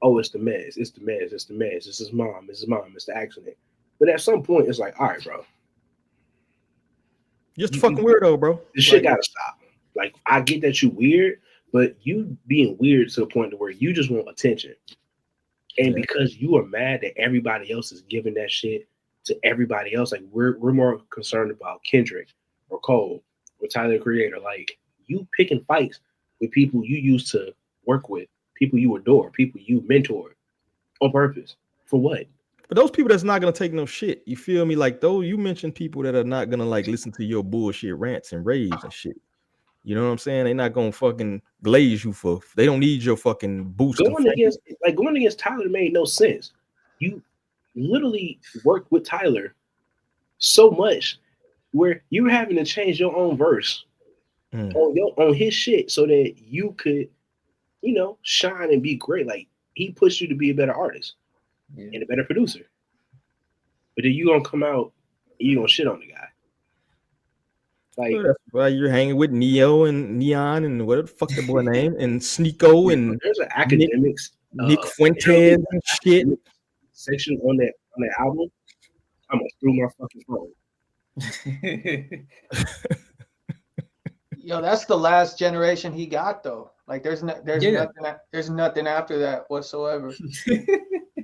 oh, it's the meds, it's his mom, it's the accident. But at some point, it's like, all right, bro. You're just a fucking weirdo, bro. This shit gotta stop. Like, I get that you weird, but you being weird to the point to where you just want attention. And because you are mad that everybody else is giving that shit to everybody else, like, we're more concerned about Kendrick or Cole or Tyler, Creator. Like, you picking fights with people you used to work with, people you adore, people you mentor on purpose. For what? But those people that's not gonna take no shit, you feel me? Like, though, you mentioned people that are not gonna like listen to your bullshit rants and raves and shit. You know what I'm saying? They're not gonna fucking glaze you for. They don't need your fucking boost. Going against Tyler made no sense. You literally worked with Tyler so much where you're having to change your own verse on his shit so that you could, shine and be great. Like, he pushed you to be a better artist and a better producer. But then you gonna come out and you gonna shit on the guy. Like, that's why you're hanging with Neo and Neon and whatever the fuck the boy name and Sneeko and there's an academics Nick Fuentes and shit section on that album. I'm gonna screw my fucking phone. Yo, that's the last generation he got though. Like, there's nothing after that whatsoever.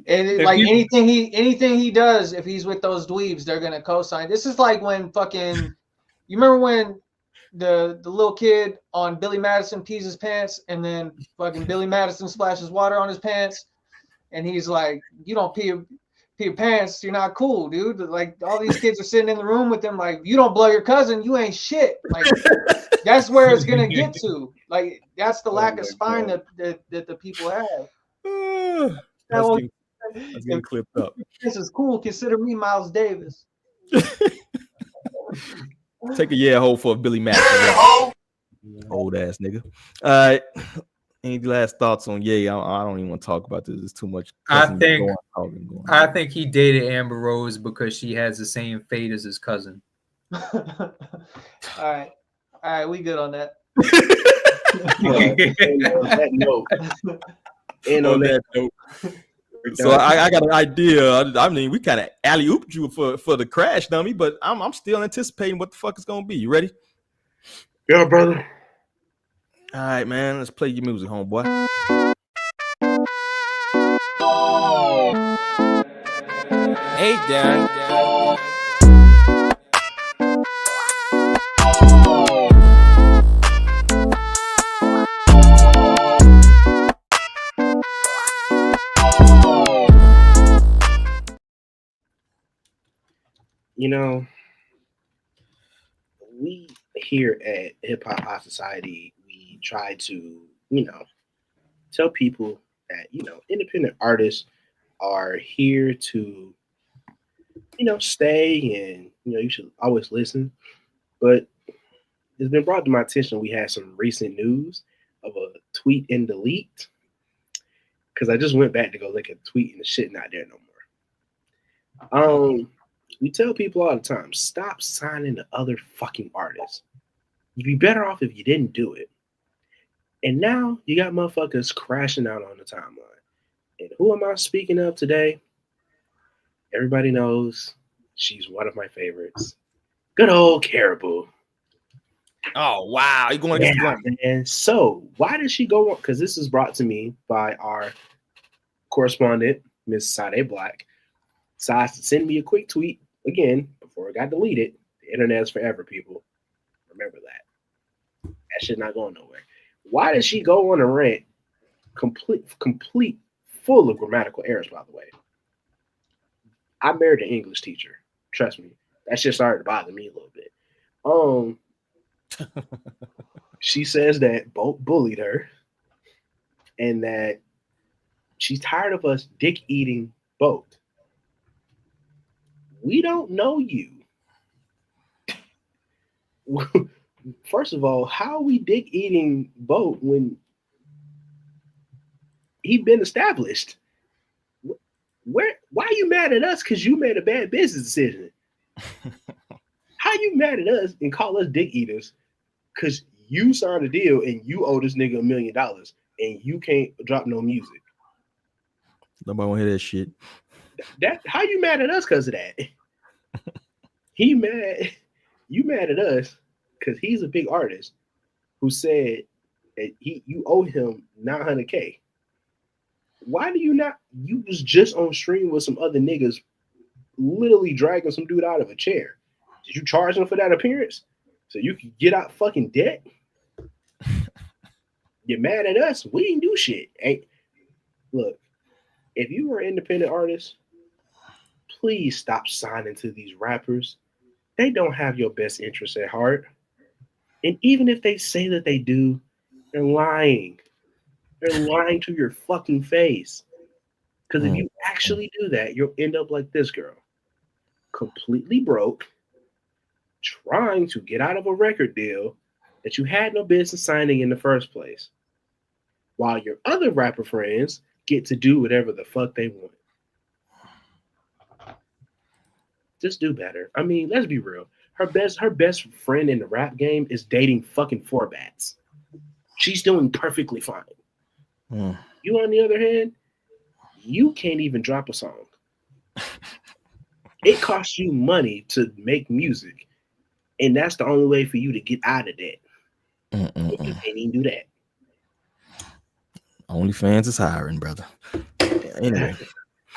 And like anything he does, if he's with those dweebs, they're gonna co-sign. This is like when fucking. You remember when the little kid on Billy Madison pees his pants and then fucking Billy Madison splashes water on his pants and he's like, you don't pee your pants, you're not cool, dude. Like, all these kids are sitting in the room with them like, you don't blow your cousin, you ain't shit. Like, that's where it's gonna get to. Like, that's the lack of spine that the people have. That's getting clipped up. This is cool. Consider me Miles Davis. Take a hole for a Billy Madison. Old ass nigga. Any last thoughts on Ye? I don't even want to talk about this. It's too much. I think he dated Amber Rose because she has the same fate as his cousin. All right, we good on that. And on that note. So I got an idea. I mean, we kind of alley-ooped you for the crash dummy, but I'm still anticipating what the fuck it's gonna be. You ready? Yeah, brother. All right, man. Let's play your music, homeboy. Hey, Darren. we here at Hip Hop High Society, we try to, tell people that, independent artists are here to, stay, and, you should always listen. But it's been brought to my attention we had some recent news of a tweet and delete, because I just went back to go look at the tweet and the shit not there no more. We tell people all the time, stop signing to other fucking artists. You'd be better off if you didn't do it. And now you got motherfuckers crashing out on the timeline. And who am I speaking of today? Everybody knows she's one of my favorites. Good old Karrahboo. Oh, wow. You're going against the grain. And so why did she go on? Because this is brought to me by our correspondent, Miss Sade Black. Decides to send me a quick tweet again before it got deleted. The internet is forever, people. Remember that. That shit not going nowhere. Why did she go on a rant, complete, full of grammatical errors? By the way, I married an English teacher. Trust me, that shit started to bother me a little bit. She says that Boat bullied her, and that she's tired of us dick eating Boat. We don't know you. First of all, how are we dick eating Boat when he been established? Why are you mad at us because you made a bad business decision? How you mad at us and call us dick eaters because you signed a deal and you owe this nigga $1 million and you can't drop no music? Nobody want to hear that shit. That how you mad at us because of that? You mad at us because he's a big artist who said that you owe him $900K. Why do you not? You was just on stream with some other niggas, literally dragging some dude out of a chair. Did you charge him for that appearance so you could get out fucking debt? You're mad at us? We didn't do shit. Hey, look, if you were an independent artist, please stop signing to these rappers. They don't have your best interests at heart. And even if they say that they do, they're lying. They're lying to your fucking face. Because if you actually do that, you'll end up like this girl. Completely broke, trying to get out of a record deal that you had no business signing in the first place. While your other rapper friends get to do whatever the fuck they want. Just do better. I mean, let's be real. Her best friend in the rap game is dating fucking Forbats. She's doing perfectly fine. You, on the other hand, you can't even drop a song. It costs you money to make music, and that's the only way for you to get out of that. You can't even do that. OnlyFans is hiring, brother. Anyway,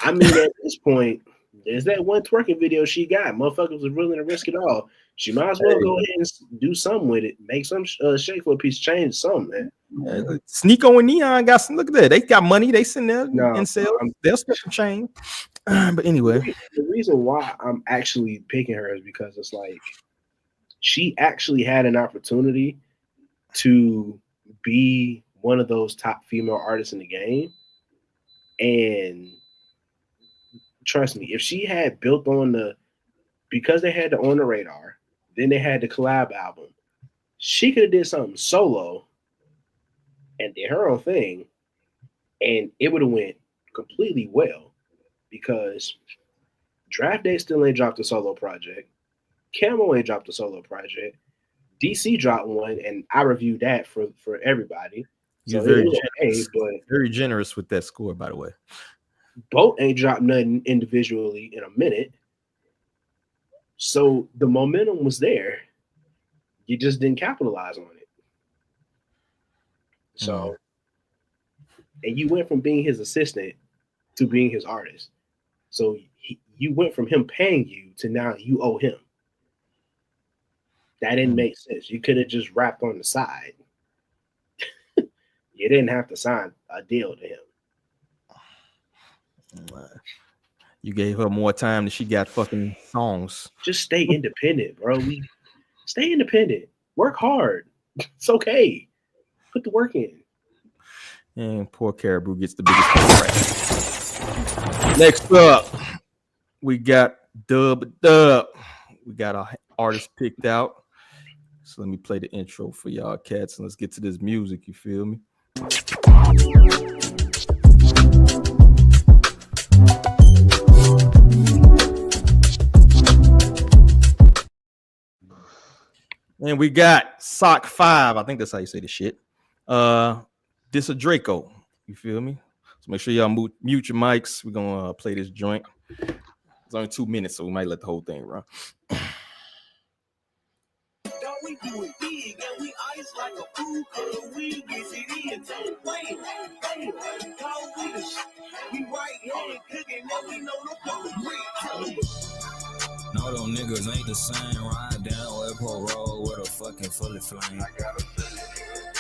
I mean, at this point, there's that one twerking video she got. Motherfuckers was willing to risk it all. She might as well go ahead and do something with it. Make some shake for a piece of change, something, man. Sneeko and Neon got some. Look at that. They got money. They sitting there in sales. They'll spend some change. But anyway, the reason why I'm actually picking her is because it's like she actually had an opportunity to be one of those top female artists in the game. And trust me, if she had built on because they had the On the Radar, then they had the collab album, she could have did something solo and did her own thing, and it would have went completely well, because Draft Day still ain't dropped a solo project. Camo ain't dropped a solo project. DC dropped one, and I reviewed that for everybody. You're so very generous with that score, by the way. Boat ain't dropped nothing individually in a minute. So the momentum was there. You just didn't capitalize on it. So, and you went from being his assistant to being his artist. So you went from him paying you to now you owe him. That didn't make sense. You could have just rapped on the side. You didn't have to sign a deal to him. You gave her more time than she got fucking songs. Just stay independent, bro. Stay independent. Work hard. It's okay. Put the work in. And poor Karrahboo gets the biggest right. Next up, we got Dub. We got our artist picked out. So let me play the intro for y'all cats and let's get to this music. You feel me? And we got Sock 5. I think that's how you say the shit. This a Draco. You feel me? So make sure y'all mute your mics. We're gonna play this joint. It's only 2 minutes, so we might let the whole thing run. We do it big and we ice like a food girl. We get it in, don't play. We right here cooking and we know the fucking. No, them niggas ain't the same. Ride down airport road with a fucking fully flame. I got a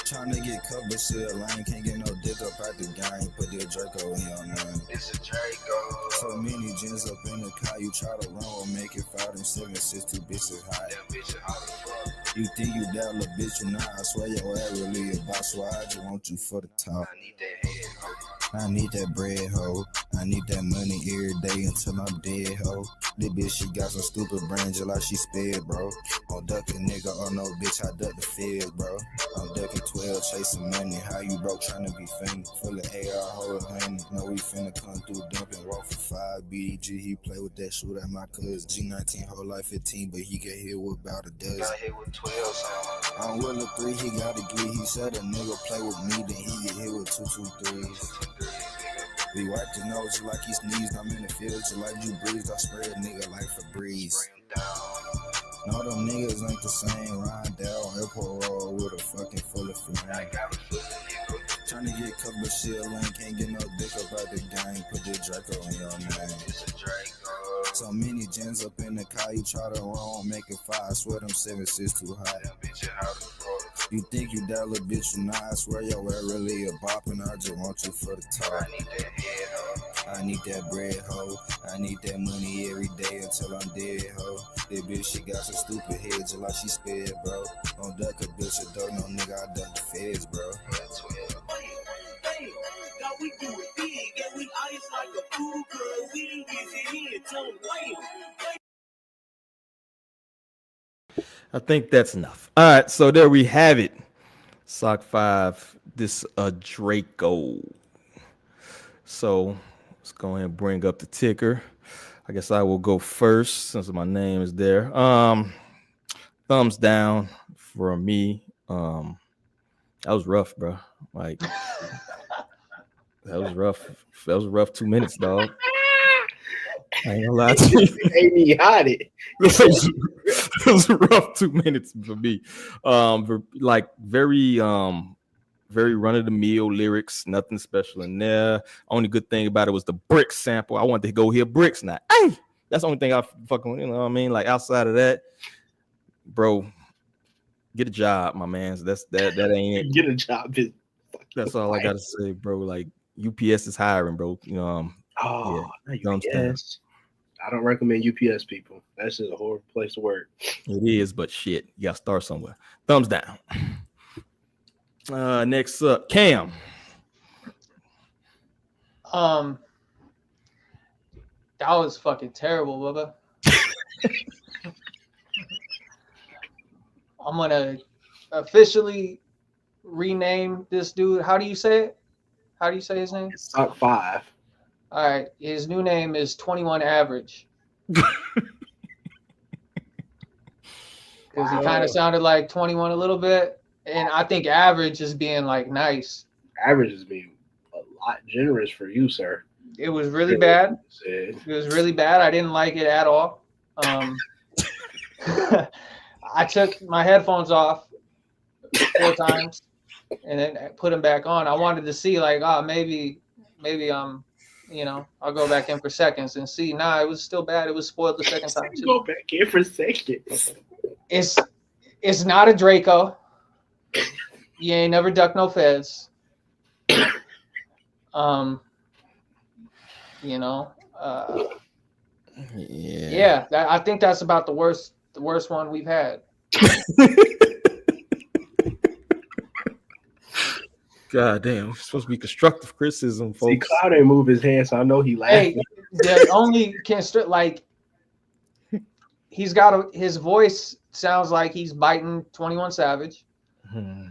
tryna get covered, shit lane. Can't get no dick up out the game. Put the Draco in your name. It's a Draco. So many gens up in the car. You try to run or make it 5 and 7, 6, 2 bitches high. That bitch hot as fuck. You think you that little bitch, you not. I swear your ass really a boss. So I just want you for the top. I need that head, ho. I need that bread, ho. I need that money every day until I'm dead, ho. This bitch, she got some stupid brain just like she sped, bro. I'm ducking nigga, oh no, bitch, I duck the feds, bro. I'm ducking 12, chasing money. How you broke, trying to be famous? Full of AR, hold hand. Know we finna come through, dumping, walk for 5. BDG, he play with that shoot at my cousin. G19, whole life 15, but he get hit with about a dozen. Got hit with 12 songs. I'm with a 3, he got a glee. He said a nigga play with me, then he get hit with 2, 2, 3s. We wiped his nose like he sneezed. I'm in the field just like you breathed. I spray a nigga like Febreze. No, them niggas ain't the same. Ride down airport road with a fucking full of flame. I got a full of nigga. Trying to get covered shit lane. Can't get no dick up out the game. Put the Draco in your name. It's a Draco. So many gens up in the car. You try to run, make it 5. I swear them 7, 6 too high. That bitch out the fuck. You think you that little bitch, you not. I swear your ass really a bop, and I just want you for the top. I need that head, ho. I need that bread, ho. I need that money every day until I'm dead, ho. That bitch, she got some stupid head just like she sped, bro. Don't duck a bitch, or duck no nigga, I duck the feds, bro. We do it big and we ice like a food girl. We get it in, don't wait. I think that's enough. All right, so there we have it. Sock 5, this a Draco. So let's go ahead and bring up the ticker. I guess I will go first since my name is there. Thumbs down for me. That was rough, bro. Like that was rough. That was a rough 2 minutes, dog. I ain't gonna lie to you. Amy hot it. It was a rough 2 minutes for me. Like very run of the mill lyrics, nothing special in there. Only good thing about it was the brick sample. I wanted to go hear bricks now. Hey, that's the only thing I fucking, you know what I mean? Like outside of that, bro, get a job, my man. That ain't it. Get a job. That's all I gotta say, bro. Like UPS is hiring, bro. You know, UPS. I don't recommend UPS people. That's just a horrible place to work. It is, but shit, you gotta start somewhere. Thumbs down. Next up, Cam. That was fucking terrible, Bubba. I'm gonna officially rename this dude. How do you say it? How do you say his name? It's Sock 5. All right, his new name is 21 Average. Because he kind of sounded like 21 a little bit, and I think Average is being like nice. Average is being A lot generous for you, sir. It was really bad. It was really bad. I didn't like it at all. I took my headphones off 4 times and then put them back on. I wanted to see like, maybe I'll go back in for seconds and see. Nah, it was still bad. It was spoiled the second time too. Go back in for seconds. It's not a Draco. You ain't never ducked no feds. I think that's about the worst one we've had. God damn, it's supposed to be constructive criticism, folks. See, Cloud ain't move his hand, so I know he laughing. Hey, the only like he's got his voice sounds like he's biting 21 Savage.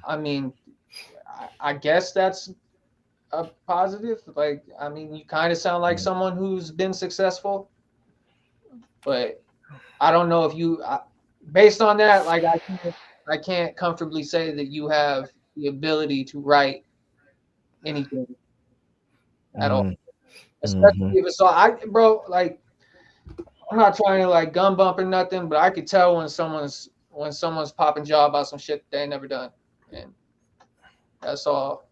I mean, I guess that's a positive. Like, I mean, you kind of sound like someone who's been successful, but I don't know if you, based on that, like I can't comfortably say that you have the ability to write anything at all. Especially if it's all bro, like I'm not trying to like gun bump or nothing, but I could tell when someone's popping jaw about some shit they ain't never done. And that's all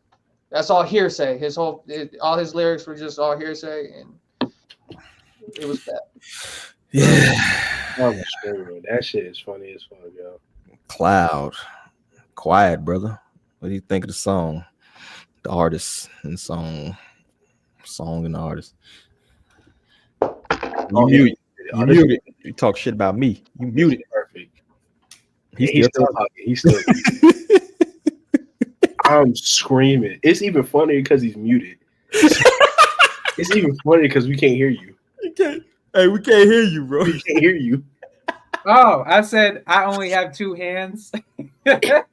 hearsay. All his lyrics were just all hearsay, and it was bad. Yeah. That shit is funny as fuck, yo. Cloud. Quiet, brother. What do you think of the song? The artist and song and the artist. You muted. You muted. You talk shit about me. You muted. Perfect. He's still talking. He's still I'm screaming. It's even funnier because he's muted. It's even funnier because we can't hear you. Hey, we can't hear you, bro. We can't hear you. Oh, I said I only have two hands. I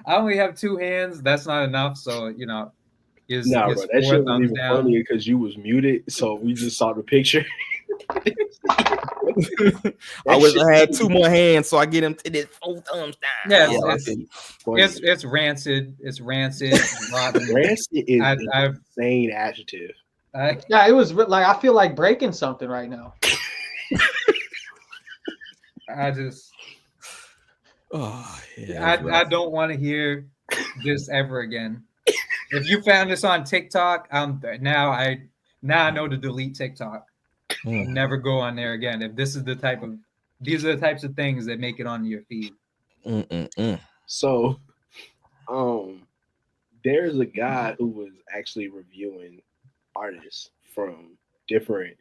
only have two hands. That's not enough. So, you know, bro, that shit was even funnier because you was muted. So we just saw the picture. I wish I had two more hands so I get him to this 4 thumbs down. Yeah, it's rancid. It's rancid. Rancid is an insane adjective. Yeah, it was like I feel like breaking something right now. I just, yeah, I don't want to hear this ever again. If you found this on TikTok, now I know to delete TikTok. Never go on there again. If these are the types of things that make it on your feed. So, there's a guy who was actually reviewing artists from different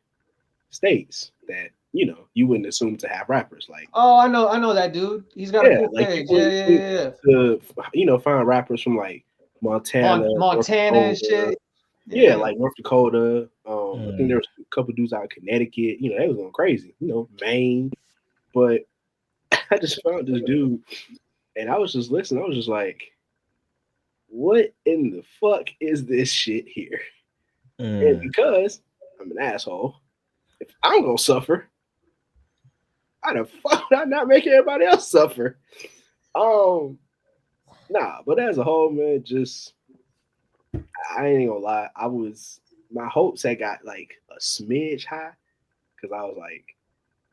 states that you wouldn't assume to have rappers like. Oh, I know that dude. He's got a cool page. Yeah. To find rappers from like Montana and shit. Yeah, like North Dakota. I think there was a couple dudes out of Connecticut. They was going crazy. Maine. But I just found this dude, and I was just listening. I was just like, "What in the fuck is this shit here?" And because I'm an asshole, if I'm gonna suffer, how the fuck would I not make everybody else suffer? Nah, but as a whole, man, just I ain't gonna lie. My hopes had got like a smidge high because I was like,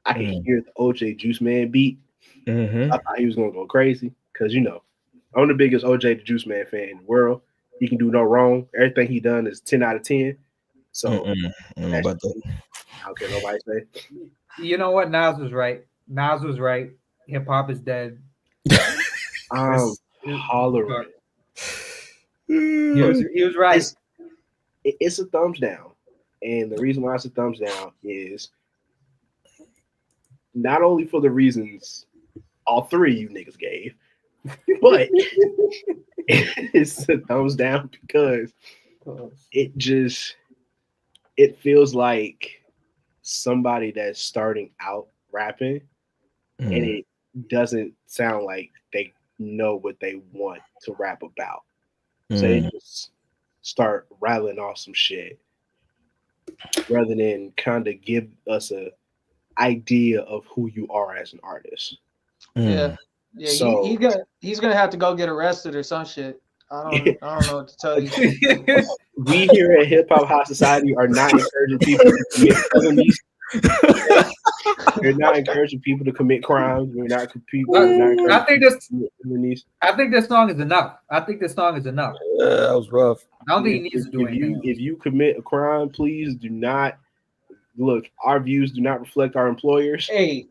I can hear the OJ Juice Man beat. I thought he was gonna go crazy because I'm the biggest OJ the Juice Man fan in the world. He can do no wrong. Everything he done is 10 out of 10. So I don't know about that. I don't care nobody say. You know what? Nas was right. Hip hop is dead. Hollering. He was right. It's a thumbs down. And the reason why it's a thumbs down is not only for the reasons all three you niggas gave, but it's a thumbs down because it feels like somebody that's starting out rapping and it doesn't sound like they know what they want to rap about. So they just start rattling off some shit rather than kind of give us a idea of who you are as an artist. Yeah. So he's gonna have to go get arrested or some shit. I don't know what to tell you. We here at Hip Hop High Society are not encouraging people to commit felonies. We're not encouraging people to commit crimes. We're not encouraging I think this song is enough. That was rough. I don't think he needs to do anything. If you commit a crime, please do not look. Our views do not reflect our employers. Hey,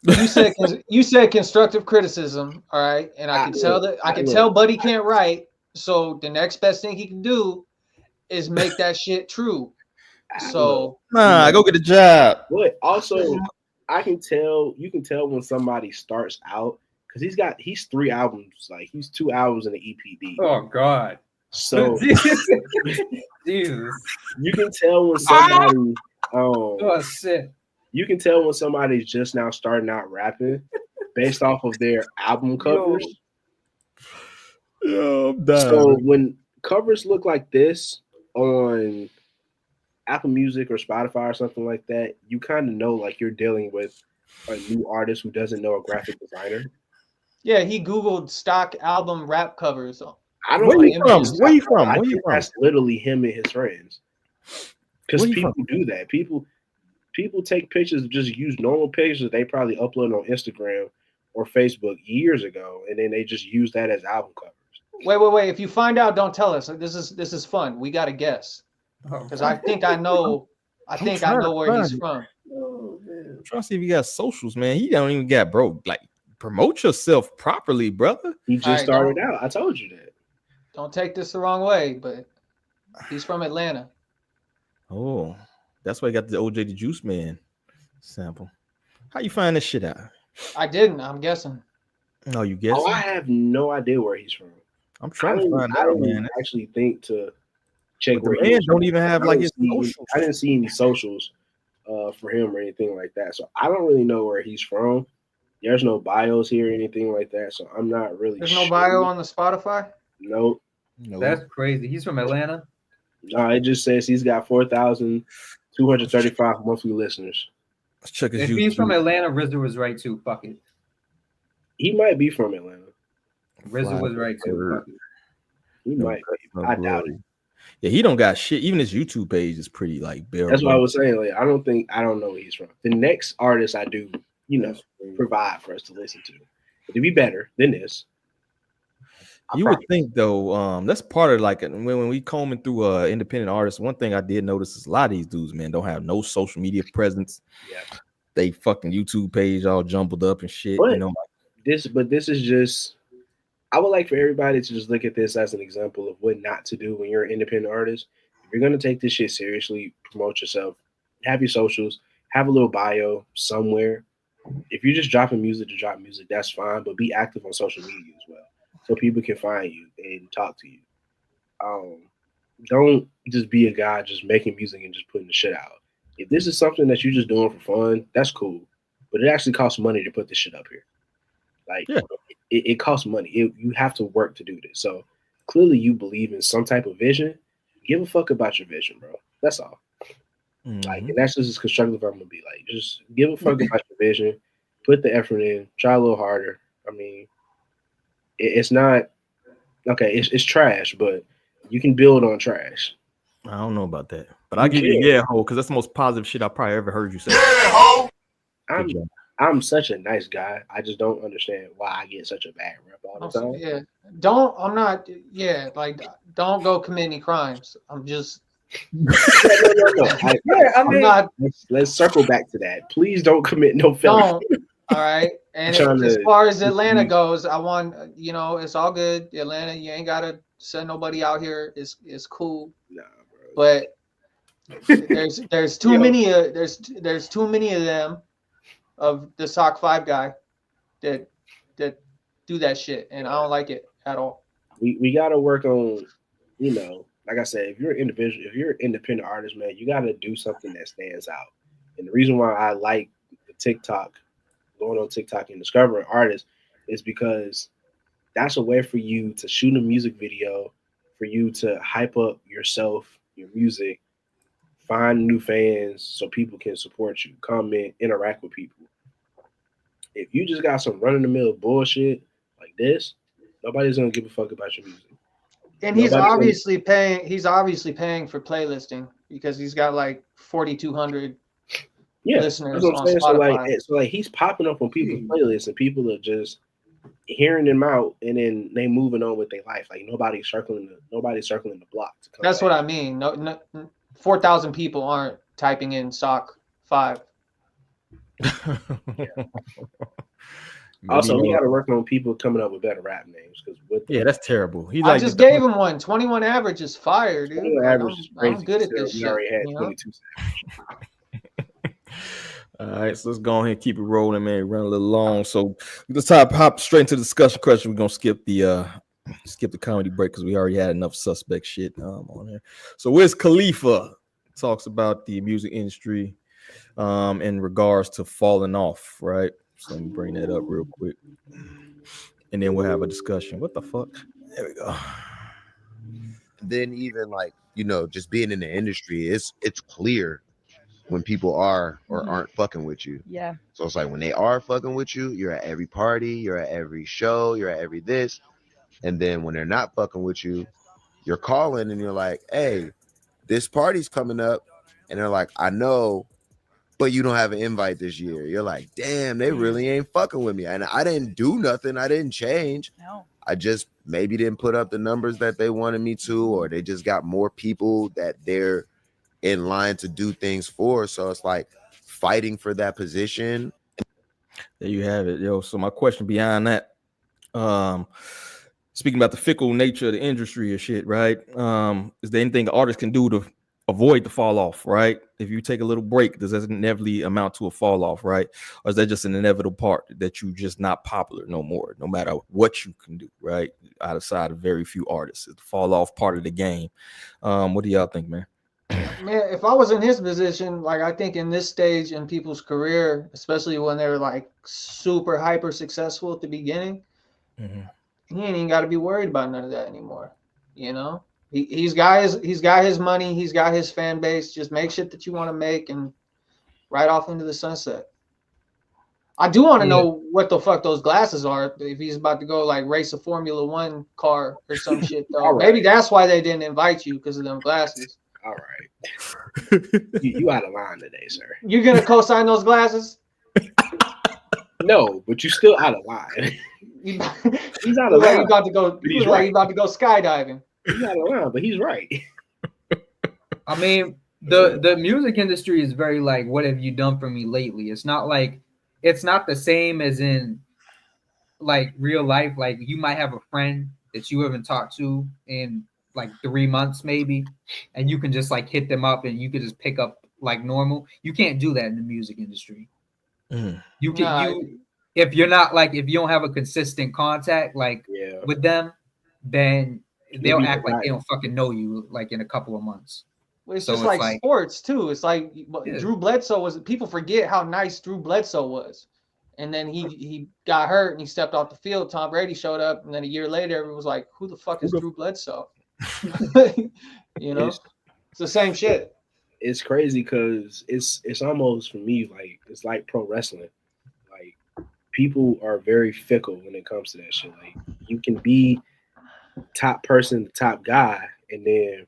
you said constructive criticism, all right? And I can tell Buddy can't write. So the next best thing he can do is make that shit true. So go get a job. But also, you can tell when somebody starts out because he's 3 albums, like he's 2 albums in the EPD. Oh God. So Jesus. You can tell when somebody oh shit. You can tell when somebody's just now starting out rapping based off of their album covers. Yo, I'm dying. So when covers look like this on Apple Music or Spotify or something like that, you kind of know like you're dealing with a new artist who doesn't know a graphic designer. Yeah, he Googled stock album rap covers. I don't Where like you from? Where you from? I Where you think from? that's literally him and his friends. Because Where you people from? do that. People take pictures, just use normal pictures they probably upload on Instagram or Facebook years ago, and then they just use that as album covers. Wait. If you find out, don't tell us. This is fun. We got to guess because I think I know. I know where he's from. I'm trying to see if he got socials, man. He don't even got, bro. Like, promote yourself properly, brother. He just started out. I told you that. Don't take this the wrong way, but he's from Atlanta. Oh, that's why he got the OJ the Juice Man sample. How you find this shit out? I didn't. I'm guessing. Oh, you guessing? Oh, I have no idea where he's from. I'm trying to find I out, didn't man. actually think to check But where the he man was don't from. even have like his socials. I didn't see any socials for him or anything like that. So I don't really know where he's from. There's no bios here or anything like that. So I'm not really There's no bio on the Spotify? Nope. That's crazy. He's from Atlanta? No, it just says he's got 4,235 monthly listeners. Let's check his If YouTube. he's from Atlanta, RZA was right too. Fuck it. He might be from Atlanta. RZA was right too. Fuck it. He might be. I doubt it. Yeah, he don't got shit. Even his YouTube page is pretty like bare. That's what I was saying. Like, I don't know where he's from. The next artist I do, provide for us to listen to. To be better than this. You would think though, that's part of like when we combing through independent artists. One thing I did notice is a lot of these dudes, man, don't have no social media presence. Yeah, they fucking YouTube page all jumbled up and shit. But you know, this is just. I would like for everybody to just look at this as an example of what not to do when you're an independent artist. If you're gonna take this shit seriously, promote yourself, have your socials, have a little bio somewhere. If you're just dropping music to drop music, that's fine, but be active on social media as well, so people can find you and talk to you. Don't just be a guy just making music and just putting the shit out. If this is something that you're just doing for fun, that's cool, but it actually costs money to put this shit up here. Like, it costs money. You have to work to do this. So clearly you believe in some type of vision. Give a fuck about your vision, bro. That's all. Like, and that's just as constructive I'm gonna be. Like, just give a fuck about your vision, put the effort in, try a little harder. I mean, it's not okay. It's trash, but you can build on trash. I don't know about that, but I give you a ho, because that's the most positive shit I probably ever heard you say. I'm such a nice guy. I just don't understand why I get such a bad rep all the time. Yeah, don't go commit any crimes. I'm just. No. Let's circle back to that. Please don't commit no felony. All right. And as far as Atlanta goes, I want, it's all good. Atlanta, you ain't gotta send nobody out here. It's cool. Nah, bro. But there's too many there's too many of them, of the Sock 5 guy that do that shit, and I don't like it at all. We gotta work on, like I said, if you're an independent artist, man, you gotta do something that stands out. And the reason why I like the going on TikTok and discovering artists is because that's a way for you to shoot a music video, for you to hype up yourself, your music, find new fans so people can support you, comment, interact with people. If you just got some run-of-the-mill bullshit like this, nobody's gonna give a fuck about your music. And he's obviously paying for playlisting because he's got like 4,200 listeners on Spotify. So he's popping up on people's playlists, and people are just hearing him out, and then they moving on with their life. Like nobody's circling the block. That's what I mean. No, 4,000 people aren't typing in Sock 5. Also, we got to work on people coming up with better rap names, because that's terrible. I just gave him one. 21 average is fire, dude. Average is crazy. I'm good at this shit. We already had 22 Savage. All right, so let's go ahead and keep it rolling, man. Run a little long, so let's hop straight into the discussion question. We're gonna skip the comedy break because we already had enough suspect shit on there. So Wiz Khalifa talks about the music industry in regards to falling off, right? So let me bring that up real quick, and then we'll have a discussion. What the fuck? There we go. Then even like, you know, just being in the industry, it's clear when people are or aren't fucking with you. Yeah. So it's like when they are fucking with you, you're at every party, you're at every show, you're at every this. And then when they're not fucking with you, you're calling and you're like, hey, this party's coming up. And they're like, I know, but you don't have an invite this year. You're like, damn, they really ain't fucking with me. And I didn't do nothing. I didn't change. No. I just maybe didn't put up the numbers that they wanted me to, or they just got more people that they're in line to do things for. So it's like fighting for that position. There you have it, yo. So my question beyond that, speaking about the fickle nature of the industry or shit, right? Is there anything the artist can do to avoid the fall off, right? If you take a little break, does that inevitably amount to a fall off, right? Or is that just an inevitable part that you just not popular no more, no matter what you can do, right? Outside of very few artists, it's the fall off part of the game. What do y'all think, man? Man, if I was in his position, like I think in this stage in people's career, especially when they're like super hyper successful at the beginning, he ain't even got to be worried about none of that anymore. You know, he's got his money, he's got his fan base. Just make shit that you want to make and ride off into the sunset. I do want to know what the fuck those glasses are. If he's about to go like race a Formula One car or some shit, though. Right. Maybe that's why they didn't invite you, because of them glasses. All right. you out of line today, sir. You gonna co-sign those glasses? No, but you still out of line. He's out of Like line. you about to go. He's Like right. you about to go skydiving. He's out of line, but he's right. I mean, the music industry is very like, what have you done for me lately? It's not the same as in like real life. Like you might have a friend that you haven't talked to in like 3 months maybe, and you can just like hit them up and you can just pick up like normal. You can't do that in the music industry. You can if you don't have a consistent contact like with them, then they'll act like they don't fucking know you like in a couple of months. Well, it's just like sports too. It's like Drew Bledsoe people forget how nice Drew Bledsoe was. And then he got hurt and he stepped off the field. Tom Brady showed up, and then a year later, everyone was like, who the fuck is Drew Bledsoe? You know, it's the same shit. It's crazy because it's almost for me like it's like pro wrestling. Like people are very fickle when it comes to that shit. Like you can be top person, top guy, and then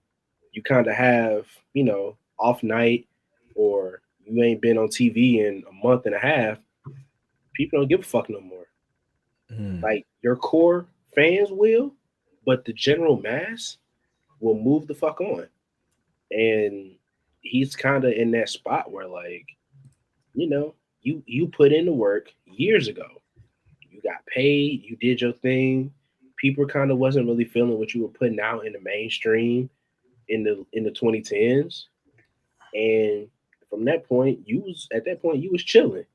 you kind of have, you know, off night, or you ain't been on TV in a month and a half. People don't give a fuck no more. Like your core fans will, but the general mass will move the fuck on. And he's kind of in that spot where, like, you know, you put in the work years ago. You got paid, you did your thing. People kind of wasn't really feeling what you were putting out in the mainstream in the 2010s. And from that point, you was chilling.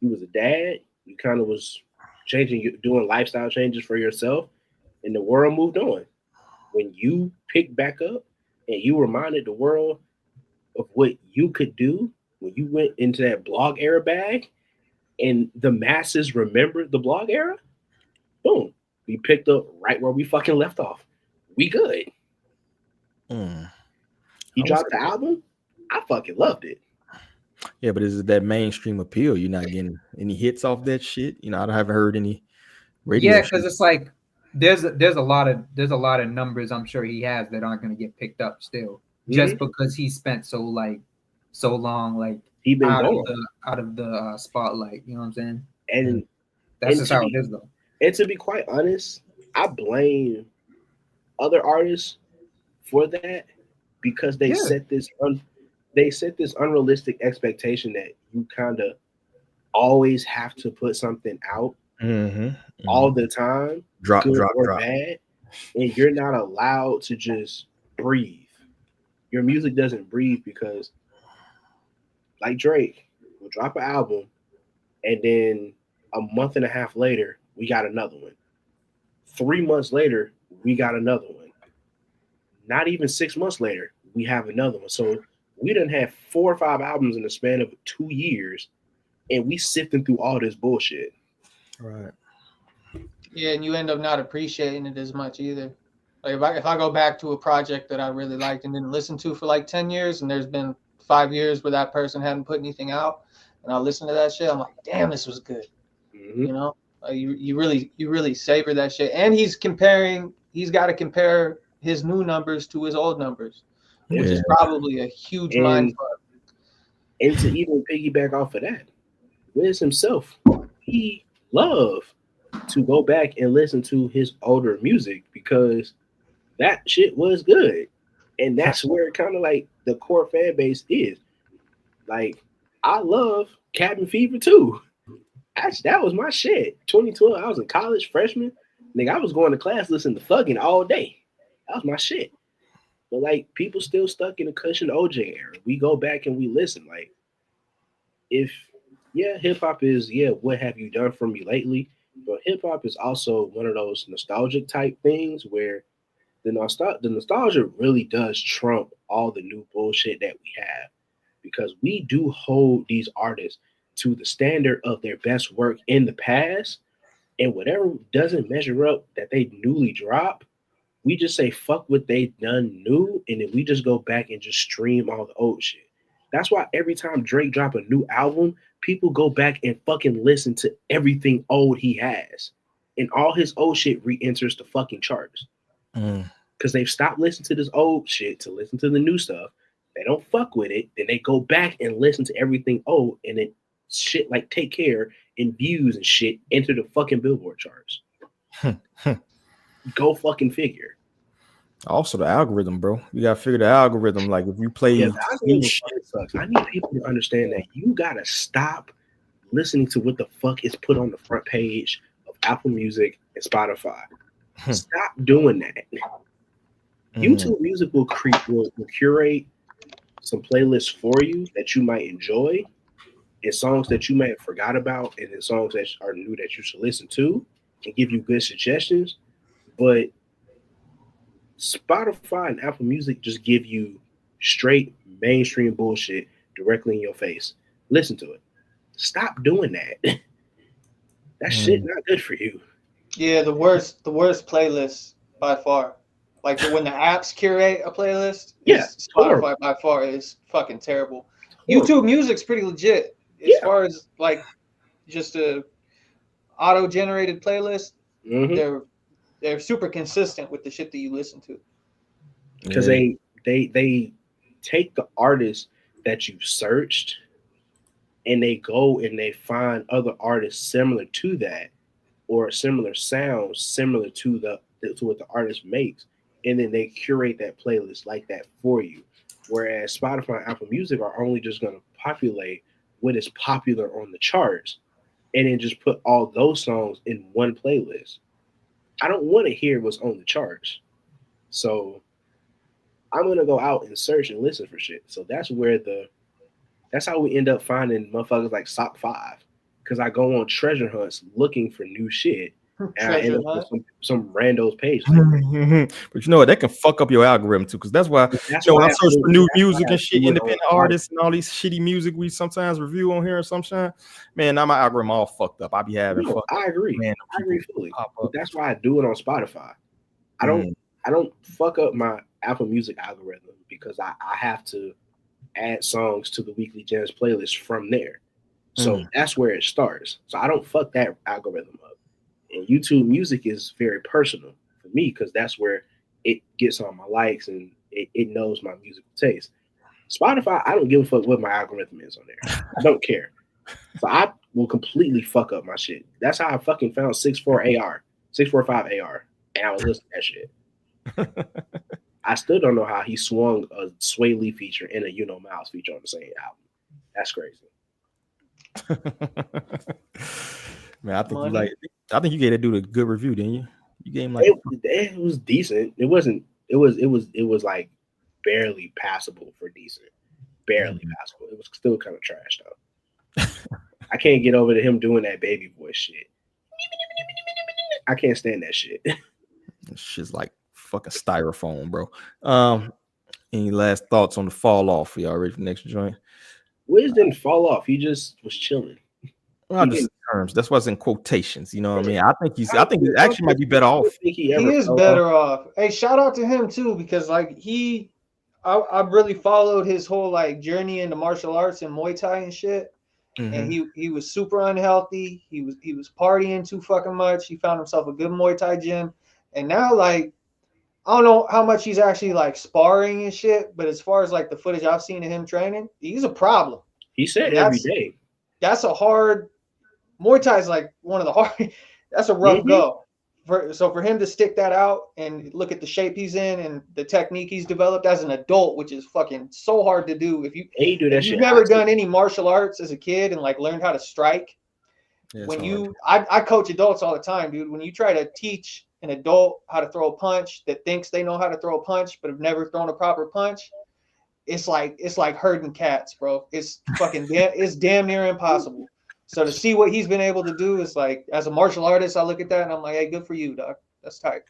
You was a dad. You kind of was doing lifestyle changes for yourself, and the world moved on. When you picked back up and you reminded the world of what you could do, when you went into that blog era bag and the masses remembered the blog era, boom, we picked up right where we fucking left off. We good. He dropped the album. I fucking loved it. Yeah, but is it that mainstream appeal? You're not getting any hits off that shit. You know, I haven't heard any radio. Yeah, because it's like there's a lot of numbers I'm sure he has that aren't going to get picked up still, just because he spent so long like he been out of the spotlight. You know what I'm saying? And that's just how it is, though. And to be quite honest, I blame other artists for that because they set this unrealistic expectation that you kind of always have to put something out all the time, drop, bad, and you're not allowed to just breathe. Your music doesn't breathe because, like Drake, will drop an album, and then a month and a half later, we got another one. 3 months later, we got another one. Not even 6 months later, we have another one. So we done had 4 or 5 albums in the span of 2 years, and we sifting through all this bullshit. Right. Yeah, and you end up not appreciating it as much either. Like if I go back to a project that I really liked and didn't listen to for like 10 years, and there's been 5 years where that person hadn't put anything out, and I listen to that shit, I'm like, damn, this was good. Mm-hmm. You know, you really savor that shit. And he's got to compare his new numbers to his old numbers, which is probably a huge mind fuck. And to even piggyback off of that, Wiz himself, he loved to go back and listen to his older music because that shit was good. And that's where kind of like the core fan base is. Like, I love Cabin Fever too. That was my shit. 2012, I was in college, freshman. Nigga, I was going to class listening to Thuggin' all day. That was my shit. But like, people still stuck in the Cushion OJ era. We go back and we listen. Like, hip hop is, what have you done for me lately? But hip hop is also one of those nostalgic type things where the nostalgia really does trump all the new bullshit that we have, because we do hold these artists to the standard of their best work in the past, and whatever doesn't measure up that they newly drop, we just say fuck what they done new, and then we just go back and just stream all the old shit. That's why every time Drake drop a new album, people go back and fucking listen to everything old he has, and all his old shit re-enters the fucking charts. Because they've stopped listening to this old shit to listen to the new stuff. They don't fuck with it. Then they go back and listen to everything old, and then shit like Take Care and Views and shit enter the fucking Billboard charts. Go fucking figure. Also, the algorithm, bro. You gotta figure the algorithm. Like, if you play new shit, sucks. I need people to understand that you gotta stop listening to what the fuck is put on the front page of Apple Music and Spotify. Stop doing that. YouTube Music will curate some playlists for you that you might enjoy, and songs that you may have forgot about, and then songs that are new that you should listen to, and give you good suggestions. But Spotify and Apple Music just give you straight mainstream bullshit directly in your face. Listen to it. Stop doing that. That shit not good for you. Yeah, the worst playlist by far. Like when the apps curate a playlist, Spotify by far is fucking terrible. YouTube Music's pretty legit as far as like just a auto-generated playlist. They're super consistent with the shit that you listen to. Because they take the artists that you've searched, and they go and they find other artists similar to that, or similar sounds similar to what the artist makes, and then they curate that playlist like that for you. Whereas Spotify and Apple Music are only just going to populate what is popular on the charts, and then just put all those songs in one playlist. I don't want to hear what's on the charts, so I'm gonna go out and search and listen for shit. So that's how we end up finding motherfuckers like Top 5, because I go on treasure hunts looking for new shit, and I end up with some randos page. But you know what? That can fuck up your algorithm too, because that's why when I search for new music and shit, independent artists and all these shitty music we sometimes review on here or some shit, man, now my algorithm all fucked up. I be having I agree. Man, I agree fully. But that's why I do it on Spotify. I don't fuck up my Apple Music algorithm, because I have to add songs to the Weekly Gems playlist from there. So that's where it starts. So I don't fuck that algorithm up. And YouTube Music is very personal for me, because that's where it gets on my likes and it knows my musical taste. Spotify, I don't give a fuck what my algorithm is on there. I don't care. So I will completely fuck up my shit. That's how I fucking found 645 AR, and I was listening to that shit. I still don't know how he swung a Sway Lee feature and a Miles feature on the same album. That's crazy. Man, I think you gave that dude a good review, didn't you? You gave him like it was decent. It was like barely passable for decent. Barely passable. It was still kind of trash though. I can't get over to him doing that baby voice shit. I can't stand that shit. Shit's like fucking styrofoam, bro. Any last thoughts on the fall off? Y'all ready for the next joint? Wiz didn't fall off. He just was chilling. Well, just terms. That's what's in quotations. You know what I mean? I think he actually might be better off. He is better off. Hey, shout out to him too, because like I really followed his whole like journey into martial arts and Muay Thai and shit. Mm-hmm. And he was super unhealthy. He was partying too fucking much. He found himself a good Muay Thai gym, and now like I don't know how much he's actually like sparring and shit, but as far as like the footage I've seen of him training, he's a problem. He said every day. That's a hard Muay Thai is like one of the hard. That's a rough go. For him to stick that out and look at the shape he's in and the technique he's developed as an adult, which is fucking so hard to do. If you've never done any martial arts as a kid and like learned how to strike, I coach adults all the time, dude. When you try to teach an adult how to throw a punch that thinks they know how to throw a punch but have never thrown a proper punch, it's like herding cats, bro. It's fucking it's damn near impossible. So to see what he's been able to do is like, as a martial artist, I look at that and I'm like, hey, good for you, dog. That's tight.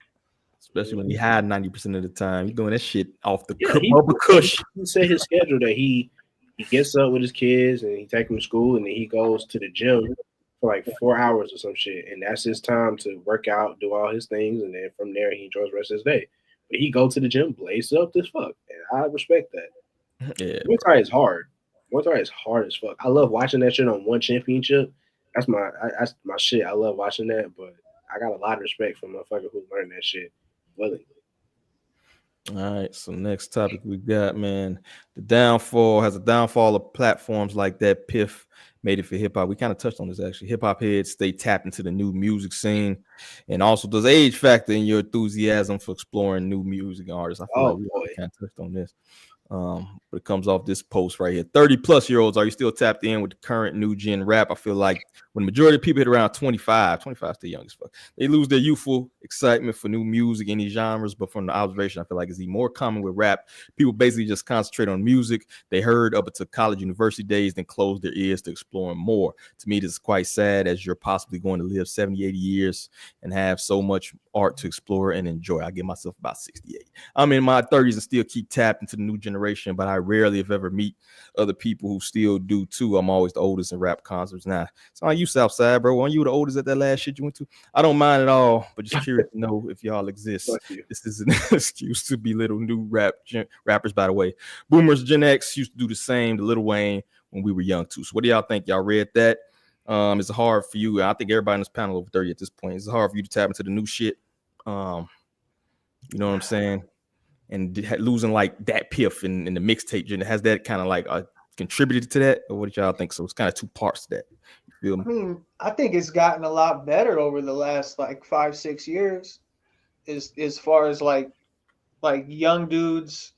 Especially when he had 90% of the time. He's doing that shit off the cush. He said his schedule that he gets up with his kids and he takes them to school and then he goes to the gym for like 4 hours or some shit. And that's his time to work out, do all his things. And then from there, he enjoys the rest of his day. But he go to the gym, blaze up this fuck. And I respect that. Yeah. Muay Thai is hard. Muay Thai is hard as fuck. I love watching that shit on One Championship. That's my shit. I love watching that, but I got a lot of respect for motherfucker who learned that shit willingly. All right, so next topic we got, man. The downfall of platforms like that. Piff made it for hip hop. We kind of touched on this actually. Hip hop heads stay tapped into the new music scene, and also does age factor in your enthusiasm for exploring new music artists? I feel like we kind of touched on this. But it comes off this post right here. 30-plus-year-olds, are you still tapped in with the current new gen rap? I feel like when the majority of people hit around 25 is still young as fuck, they lose their youthful excitement for new music in these genres. But from the observation, I feel like it's even more common with rap. People basically just concentrate on music they heard up until college, university days, then close their ears to exploring more. To me, this is quite sad, as you're possibly going to live 70, 80 years and have so much art to explore and enjoy. I give myself about 68. I'm in my 30s and still keep tapped into the new generation, but I rarely, if ever, meet other people who still do too. I'm always the oldest in rap concerts now. So are you Southside, bro? Weren't you the oldest at that last shit you went to? I don't mind at all, but just curious to know if y'all exist. This is an excuse to belittle new rappers, by the way. Boomers, Gen X used to do the same to Lil Wayne when we were young too. So what do y'all think? Y'all read that? It's hard for you. I think everybody in this panel over 30 at this point. It's hard for you to tap into the new shit. You know what I'm saying? And losing like that Piff in the mixtape, has that kind of like contributed to that? Or what do y'all think? So it's kind of two parts to that. You feel me? I mean, I think it's gotten a lot better over the last like 5-6 years, as far as like young dudes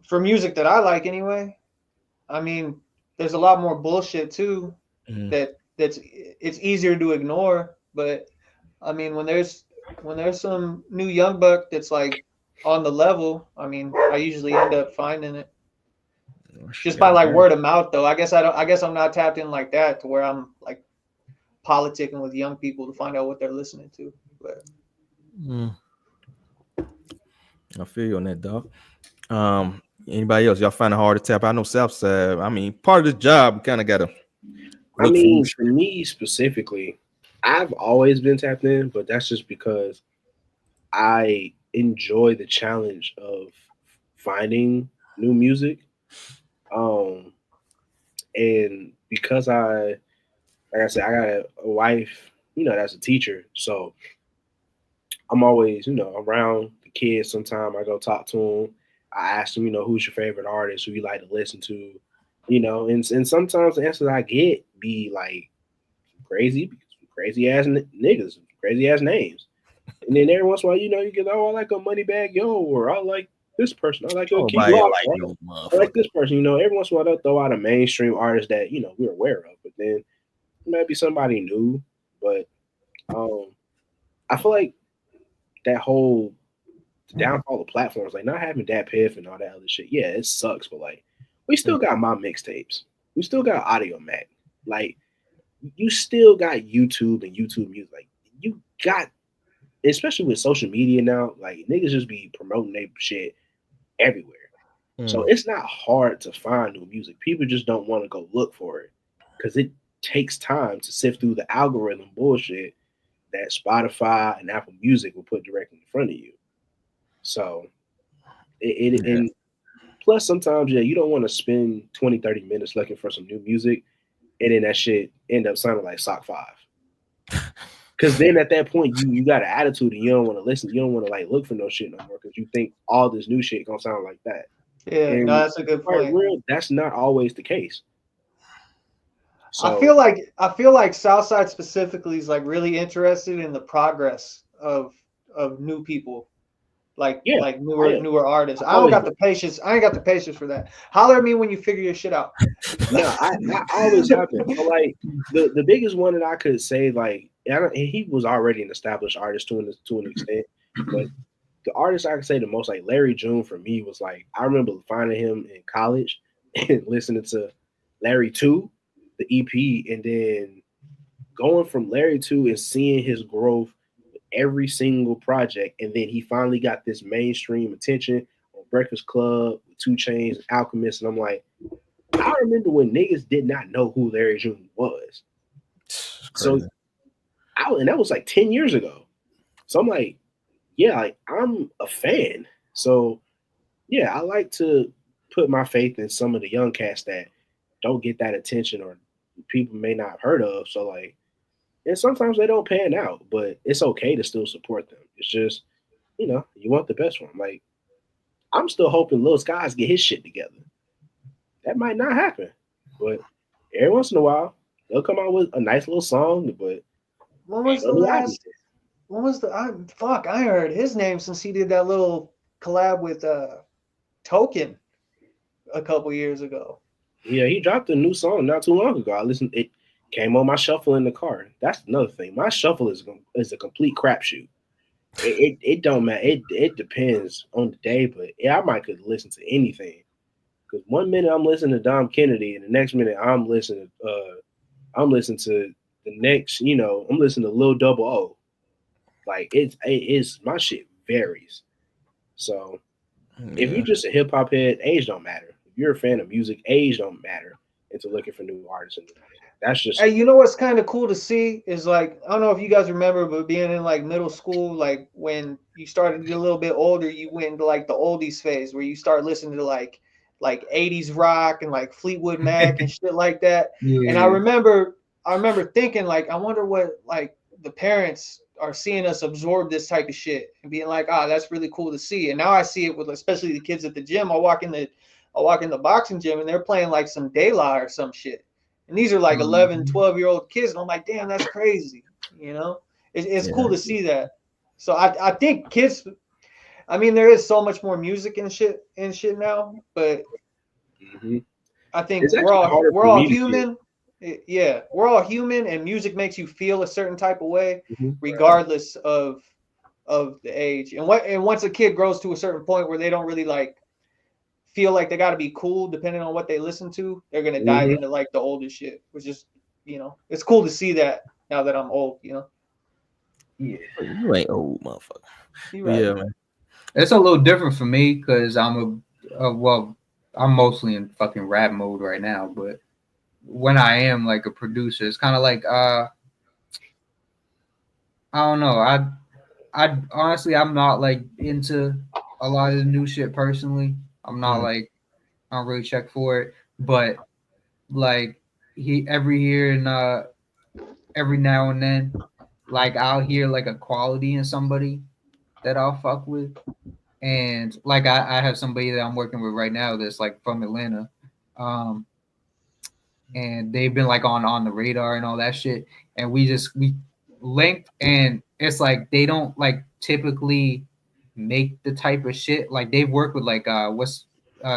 for music that I like anyway. I mean, there's a lot more bullshit too. It's easier to ignore, but I mean, when there's some new young buck that's like on the level, I mean, I usually end up finding it just by like word of mouth though. I guess I'm not tapped in like that to where I'm like politicking with young people to find out what they're listening to. But I feel you on that, dog. Anybody else? Y'all find it hard to tap? I know Southside. I mean, part of this job, we kind of gotta. I mean, for me specifically, I've always been tapped in, but that's just because I enjoy the challenge of finding new music. And because like I said, I got a wife, that's a teacher. So I'm always, around the kids. Sometime I go talk to them. I ask them, who's your favorite artist, who you like to listen to, and sometimes the answers I get be like crazy ass niggas, crazy ass names. And then every once in a while, you get, I like a Moneybag Yo, or I like this person. I like a Key Rock. I like this person. Every once in a while, they'll throw out a mainstream artist that, we're aware of. But then it might be somebody new. But I feel like that whole downfall of platforms, like not having that Piff and all that other shit, yeah, it sucks. But like, we still got my mixtapes. We still got Audio Mac. Like, you still got YouTube and YouTube Music. Like, you got, especially with social media now, like, niggas just be promoting their shit everywhere. So it's not hard to find new music. People just don't want to go look for it because it takes time to sift through the algorithm bullshit that Spotify and Apple Music will put directly in front of you. So and plus sometimes, you don't want to spend 20, 30 minutes looking for some new music and then that shit end up sounding like Sock 5. Because then at that point, you got an attitude and you don't want to listen. You don't want to like look for no shit no more because you think all this new shit gonna sound like that. Yeah, and no, that's a good point. Real, that's not always the case. So, I feel like Southside specifically is like really interested in the progress of new people, like newer artists. I don't got the patience. I ain't got the patience for that. Holler at me when you figure your shit out. No, I always happen. So like the biggest one that I could say, like, he was already an established artist to an extent, but the artist I could say the most, like Larry June for me, was like, I remember finding him in college and listening to Larry 2, the EP, and then going from Larry 2 and seeing his growth with every single project, and then he finally got this mainstream attention on Breakfast Club with 2 Chainz and Alchemist, and I'm like, I remember when niggas did not know who Larry June was. So, and that was like 10 years ago. So I'm like, yeah, like, I'm a fan. So, yeah, I like to put my faith in some of the young cats that don't get that attention or people may not have heard of. So, like, and sometimes they don't pan out, but it's okay to still support them. It's just, you want the best one. Like, I'm still hoping Lil Skies get his shit together. That might not happen, but every once in a while, they'll come out with a nice little song, but when was the last? When was the? I heard his name since he did that little collab with Token a couple years ago. Yeah, he dropped a new song not too long ago. I listened. It came on my shuffle in the car. That's another thing. My shuffle is a complete crapshoot. It don't matter. It depends on the day, but I might could listen to anything. Because one minute I'm listening to Dom Kennedy, and the next minute I'm listening to the next. I'm listening to Lil Double O. Like it's my shit varies. So if you're just a hip hop head, age don't matter. If you're a fan of music, age don't matter into looking for new artists. And that's just. Hey, you know what's kind of cool to see is, like, I don't know if you guys remember, but being in like middle school, like when you started to get a little bit older, you went into like the oldies phase where you start listening to like 80s rock and like Fleetwood Mac and shit like that. Yeah. And I remember thinking, like, I wonder what like the parents are seeing us absorb this type of shit and being like, that's really cool to see. And now I see it with especially the kids at the gym. I walk in the boxing gym and they're playing like some De La or some shit. And these are like 11, 12-year-old kids. And I'm like, damn, that's crazy. It's cool to see that. So I think kids, I mean, there is so much more music and shit now, but I think we're all human. Yeah, we're all human, and music makes you feel a certain type of way, regardless of the age. And once a kid grows to a certain point where they don't really like feel like they got to be cool, depending on what they listen to, they're gonna dive into like the oldest shit, which is, it's cool to see that now that I'm old. Yeah, you ain't old, motherfucker. Right. Yeah, man. It's a little different for me because I'm I'm mostly in fucking rap mode right now, but when I am like a producer, it's kind of like I don't know. I honestly, I'm not like into a lot of the new shit personally. I'm not like, I don't really check for it, but like every year and every now and then, like I'll hear like a quality in somebody that I'll fuck with, and like I have somebody that I'm working with right now that's like from Atlanta, and they've been like on the radar and all that shit, and we linked, and it's like they don't like typically make the type of shit like they've worked with like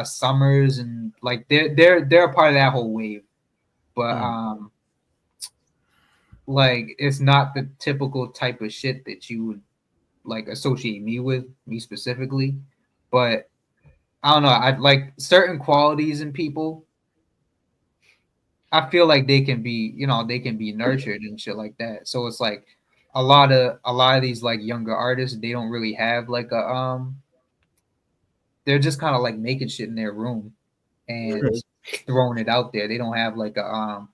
Summers, and like they're a part of that whole wave, but like it's not the typical type of shit that you would like associate me specifically, but I don't know, I like certain qualities in people I feel like they can be, they can be nurtured and shit like that. So it's like a lot of these like younger artists, they don't really have like they're just kind of like making shit in their room and throwing it out there. They don't have like a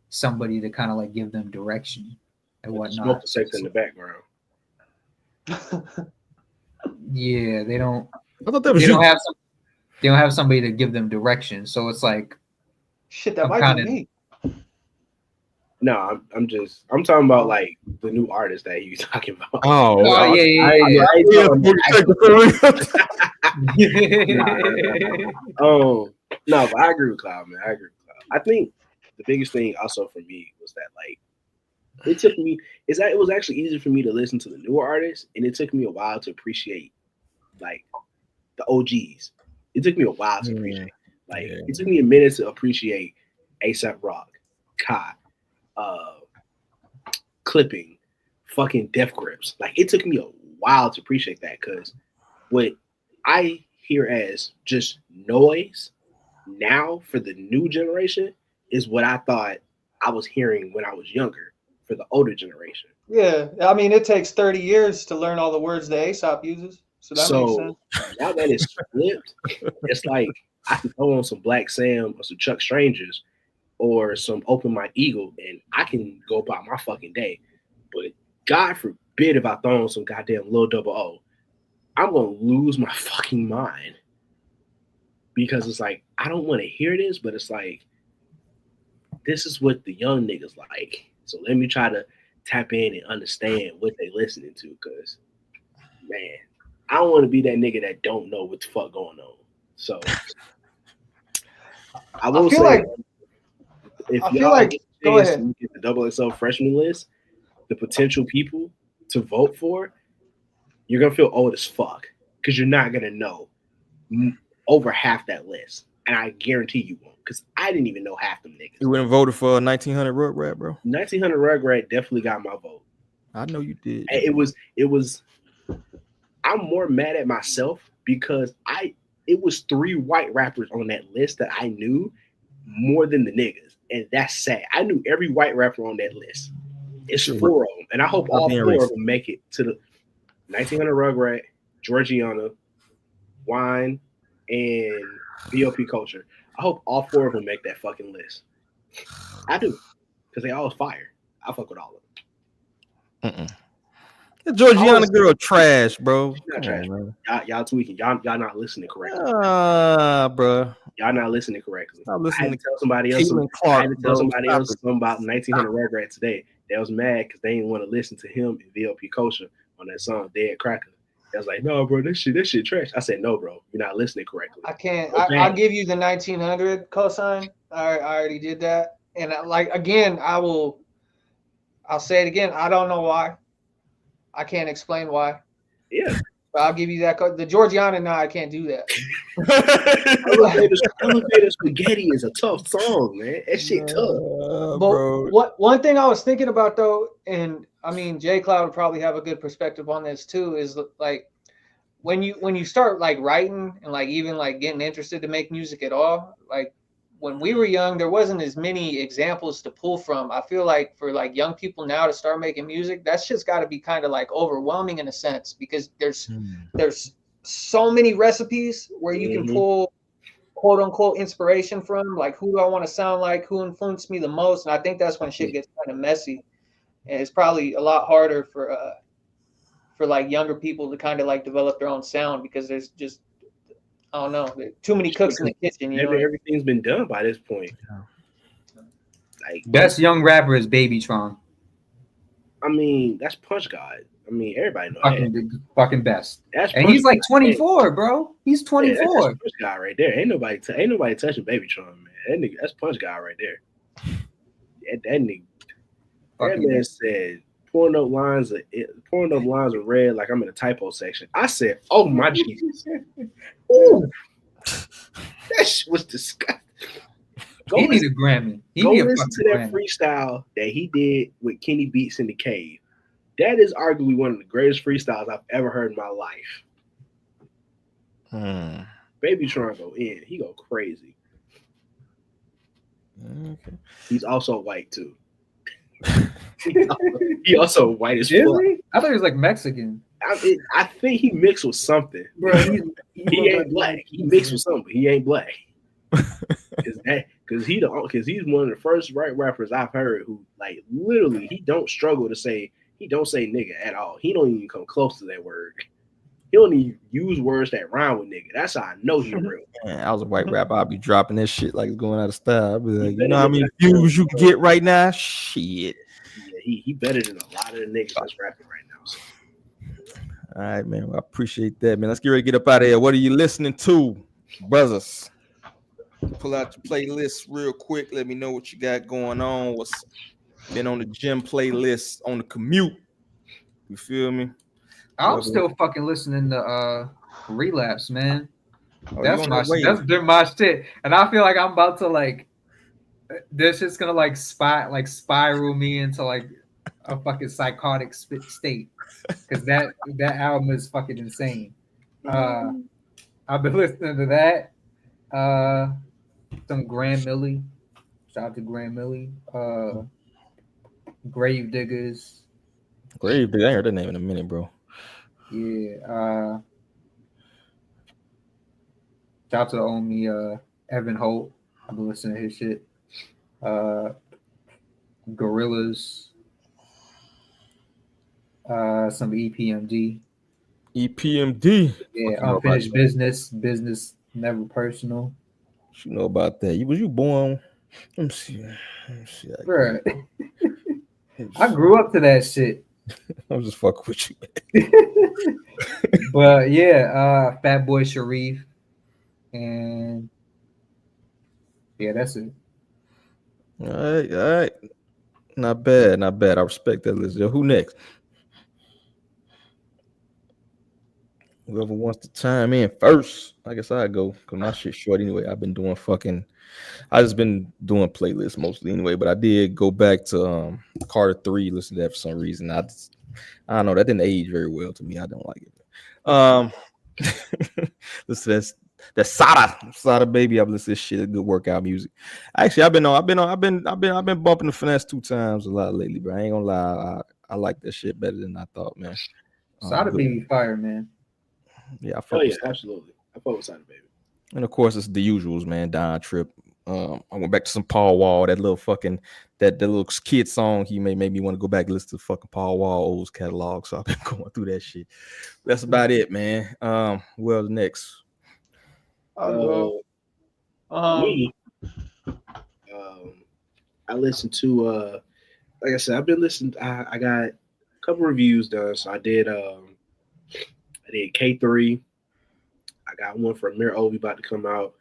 somebody to kind of like give them direction and whatnot. Smoke detector in the background. Yeah, they don't. I thought that was They you. don't have some. They don't have somebody to give them direction. So it's like, shit, that I'm might kinda- be me. No, I'm talking about like the new artist that you talking about. Oh, Oh, yeah. No, but I agree with Cloud, man. I think the biggest thing also for me was that like it was actually easier for me to listen to the newer artists, and it took me a while to appreciate like the OGs. It took me a while to appreciate. It took me a minute to appreciate A$AP Rock, Kai, Clipping, fucking Death Grips. Like it took me a while to appreciate that because what I hear as just noise now for the new generation is what I thought I was hearing when I was younger for the older generation. Yeah, I mean, it takes 30 years to learn all the words that A$AP uses, so that makes sense. Now that it's flipped, it's like I can throw on some Black Sam or some Chuck Strangers or some Open My Eagle, and I can go about my fucking day. But God forbid if I throw on some goddamn Lil Double O, I'm gonna lose my fucking mind because it's like I don't want to hear this, but it's like this is what the young niggas like. So let me try to tap in and understand what they listening to, because man, I don't want to be that nigga that don't know what the fuck going on. So I will feel say, like if I feel y'all like get go a chance ahead. to get the XXL freshman list, the potential people to vote for, you're gonna feel old as fuck because you're not gonna know over half that list, and I guarantee you won't, because I didn't even know half them niggas. You wouldn't voted for 1900 Rugrat, bro? 1900 Rugrat definitely got my vote. I know you did. It was. I'm more mad at myself because it was 3 white rappers on that list that I knew more than the niggas, and that's sad. I knew every white rapper on that list. It's 4 of them, and I hope all 4 of them make it to the 1900 Rugrat, Georgiana, Wine, and BOP Culture. I hope all 4 of them make that fucking list. I do, because they all fire. I fuck with all of them. The Georgiana girl trash, bro. Not trash, man. Y'all tweaking. Y'all not listening correctly. Bro. Y'all not listening correctly. Stop listening. I had to tell somebody else. Something about 1900 Rugrat today. They was mad because they didn't want to listen to him and VLP Culture on that song Dead Cracker. They was like, no, bro, this shit trash. I said, no, bro, you're not listening correctly. I can't. I'll give you the 1900 cosign. I already did that, and I'll say it again. I don't know why. I can't explain why. Yeah. But I'll give you that. The Georgiana, no, I can't do that. Elevator Spaghetti is a tough song, man. That shit tough. But one thing I was thinking about though, and I mean JCloud would probably have a good perspective on this too, is like when you start like writing and like even like getting interested to make music at all, like when we were young, there wasn't as many examples to pull from. I feel like for like young people now to start making music, that's just got to be kind of like overwhelming in a sense, because there's so many recipes where you can pull quote unquote inspiration from. Like, who do I want to sound like? Who influenced me the most? And I think that's when shit gets kind of messy, and it's probably a lot harder for like younger people to kind of like develop their own sound, because there's just, I don't know, too many cooks in the kitchen. You know, everything's been done by this point. Like, best young rapper is Babytron. I mean, that's Punch God. I mean, everybody knows fucking best. And he's like 24, bro. He's 24. Yeah, that's Punch God right there. Ain't nobody touching Babytron, man. That nigga, that's Punch God right there. That nigga. That man said, pouring up lines of red like I'm in a typo section. I said, oh my Jesus. Ooh. That shit was disgusting. He need a Grammy. Go listen to that freestyle that he did with Kenny Beats in the Cave. That is arguably one of the greatest freestyles I've ever heard in my life. Babytron go in. He go crazy. Okay. He's also white too. He also white as fuck. I thought he was like Mexican. I think he mixed with something. Bro, he ain't black. He mixed with something, but he ain't black. Because he's one of the first white rappers I've heard who like literally he don't struggle to say nigga at all. He don't even come close to that word. He don't even use words that rhyme with nigga. That's how I know he real. Man, I was a white rapper. I'd be dropping that shit like it's going out of style. I'd be like, you know how many views you can get right now? Shit. Yeah, he better than a lot of the niggas that's rapping right now. So. All right, man. Well, I appreciate that, man. Let's get ready to get up out of here. What are you listening to, brothers? Pull out your playlist real quick. Let me know what you got going on. What's been on the gym playlist, on the commute. You feel me? I'm still fucking listening to Relapse, man. Oh, that's been my shit. And I feel like I'm about to like this shit's gonna like spiral me into like a fucking psychotic state. Because that album is fucking insane. I've been listening to that. Some Grand Millie. Shout out to Grand Millie. Grave Diggers. Grave Diggers. I ain't heard that name in a minute, bro. Yeah. Shout out to the homie Evan Holt. I've been listening to his shit. Gorillas. Some EPMD. EPMD. Yeah, Unfinished Business Never Personal. You know about that. Was you born? Let me see. Bro. I grew up to that shit. I'm just fucking with you. But yeah, Fat Boy Sharif. And yeah, that's it. All right. Not bad. I respect that list. Yo, who next? Whoever wants to chime in first. I guess I go because my shit's short anyway. I just been doing playlists mostly anyway, but I did go back to Carter 3, listen to that for some reason. I don't know, that didn't age very well to me. I don't like it. Listen to that SZA baby. I've listened to this shit, good workout music. Actually, I've been bumping the finesse 2 times a lot lately, but I ain't gonna lie. I like that shit better than I thought, man. SZA baby fire, man. Yeah, absolutely. I fuck with SZA baby. And of course, it's the usuals, man. Don Trip. I went back to some Paul Wall, that little kid song. He made me want to go back and listen to fucking Paul Wall old catalog. So I've been going through that shit. That's about it, man. Well, next. Me. I listened to like I said, I've been listening. I got a couple reviews done. So I did K3. I got one for Amir Obi about to come out.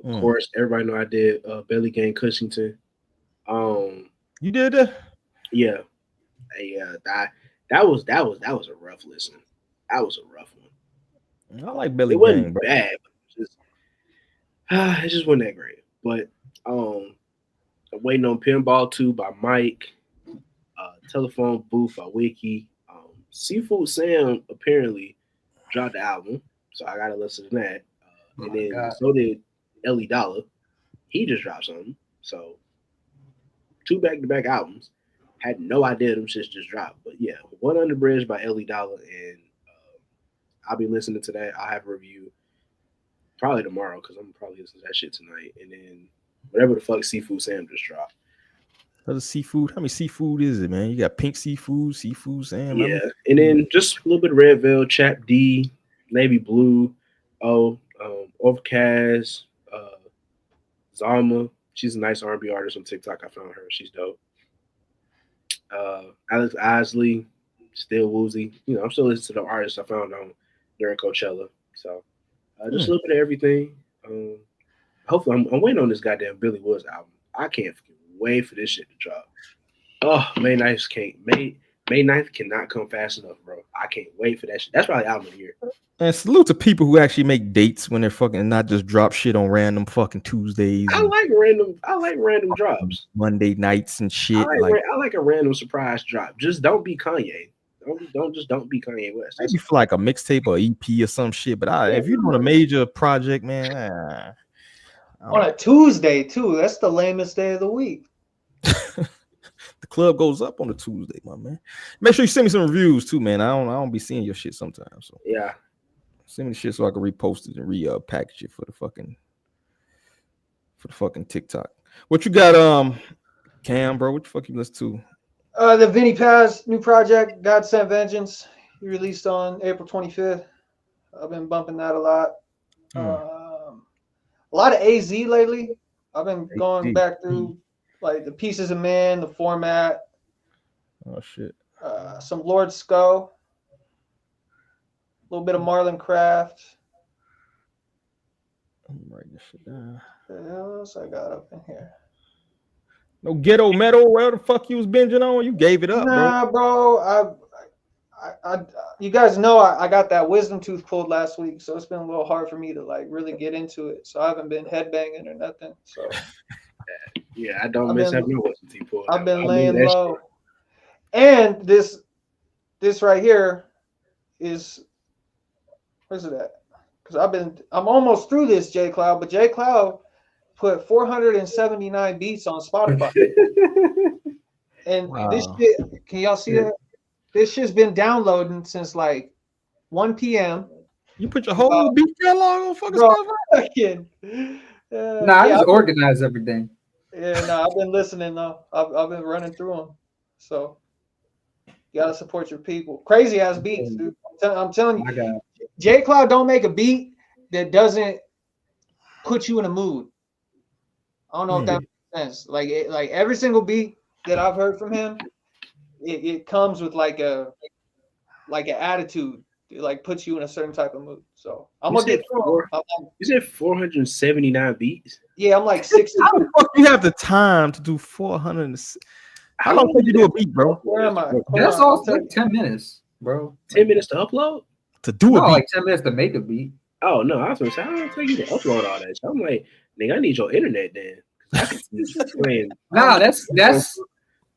Of course, everybody know I did Belly Gang Cushington. You did that? Yeah. That was a rough listen. That was a rough one. I like Belly Gang. It wasn't bad, but it just wasn't that great. But I'm waiting on Pinball 2 by Mike. Telephone Booth by Wiki. Seafood Sam apparently dropped the album, so I gotta listen to that. And then so did Ellie Dollar. He just dropped something. So 2 back-to-back albums. Had no idea them shits just dropped. But yeah, One Under Bridge by Ellie Dollar, and I'll be listening to that. I'll have a review probably tomorrow because I'm probably listening to that shit tonight. And then whatever the fuck Seafood Sam just dropped. Other seafood. How many seafood is it, man? You got Pink Seafood, Seafood Sam. Yeah, and then just a little bit of Red Veil, Chap D, Navy Blue, Overcast, Zalma. She's a nice R&B artist on TikTok. I found her. She's dope. Alex Isley, still woozy. You know, I'm still listening to the artists I found on during Coachella. So just a little bit of everything. Hopefully, I'm waiting on this goddamn Billy Woods album. I can't wait for this shit to drop. Oh, May 9th cannot come fast enough, bro. I can't wait for that shit. That's probably album of the year. And salute to people who actually make dates when they're fucking not just drop shit on random fucking Tuesdays. I like random drops. Monday nights and shit. I like a random surprise drop. Just don't be Kanye. Don't be Kanye West. Maybe for like a mixtape or EP or some shit. But if you're doing a major project, man, On a Tuesday too. That's the lamest day of the week. The club goes up on a Tuesday, my man. Make sure you send me some reviews too, man. I don't be seeing your shit sometimes. So yeah, send me the shit so I can repost it and package it for the fucking TikTok. What you got, Cam, bro? What the fuck you listen to? The Vinny Paz new project, God Sent Vengeance. He released on April 25th. I've been bumping that a lot. A lot of AZ lately. I've been going back through like the Pieces of Man, the Format. Oh shit. Some Lord Sco. A little bit of Marlon Craft. I'm writing this shit down. What else I got up in here? No ghetto metal. Where the fuck you was binging on? You gave it up, bro. I you guys know I got that wisdom tooth pulled last week, so it's been a little hard for me to like really get into it. So I haven't been headbanging or nothing. So yeah, I don't miss having no wisdom tooth pulled. I've been laying low. And this right here is, where's it at? Because I'm almost through this JCloud, but JCloud put 479 beats on Spotify. And this shit, can y'all see that? This shit's been downloading since like 1 p.m. You put your whole beat catalog on fucking Spotify? I just organize everything. Yeah, I've been listening though. I've been running through them. So you gotta support your people. Crazy ass beats, dude. I'm telling you, JCloud don't make a beat that doesn't put you in a mood. I don't know if that makes sense. Like every single beat that I've heard from him, it comes with like an attitude. It like puts you in a certain type of mood. So I'm gonna get through. You said 479 beats? Yeah, I'm like 60. How the fuck you have the time to do 400? How long did you do a beat, bro? Where am I? That's all like 10 minutes, bro. 10 minutes to upload? To do a beat? Like 10 minutes to make a beat. Oh no, I was gonna say I don't think you to upload all that shit. I'm like, nigga, I need your internet then. Playing, that's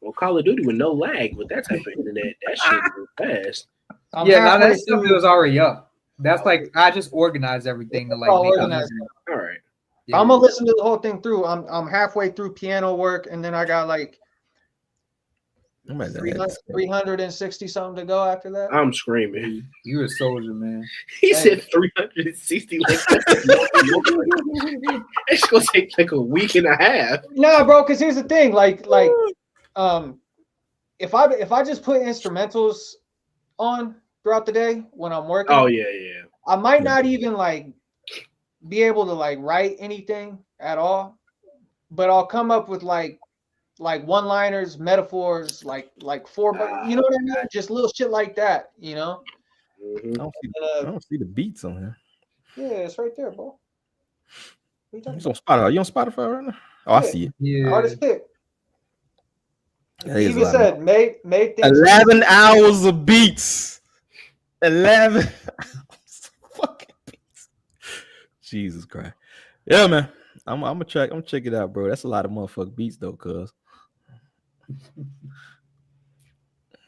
well, Call of Duty with no lag with that type of internet. That shit was fast. That stuff was already up. That's like I just organized everything to like organize. All right. Yeah. I'm gonna listen to the whole thing through. I'm halfway through piano work, and then I got like 360 something to go after that. I'm screaming. You're a soldier, man. He said 360. Like it's gonna take like a week and a half. Nah, bro. Because here's the thing, if I just put instrumentals on throughout the day when I'm working. Oh yeah. I might not even like be able to like write anything at all, but I'll come up with like one-liners, metaphors, like four, you know what I mean? Just little shit like that, you know. Mm-hmm. I don't see the beats on here. Yeah, it's right there, bro. It's on Spotify. You on Spotify right now? Oh, I see it. Yeah. Artist pick. That He even said made things 11 hours of beats. 11 hours of fucking beats. Jesus Christ. Yeah, man. I'm gonna check it out, bro. That's a lot of motherfucking beats though, cuz.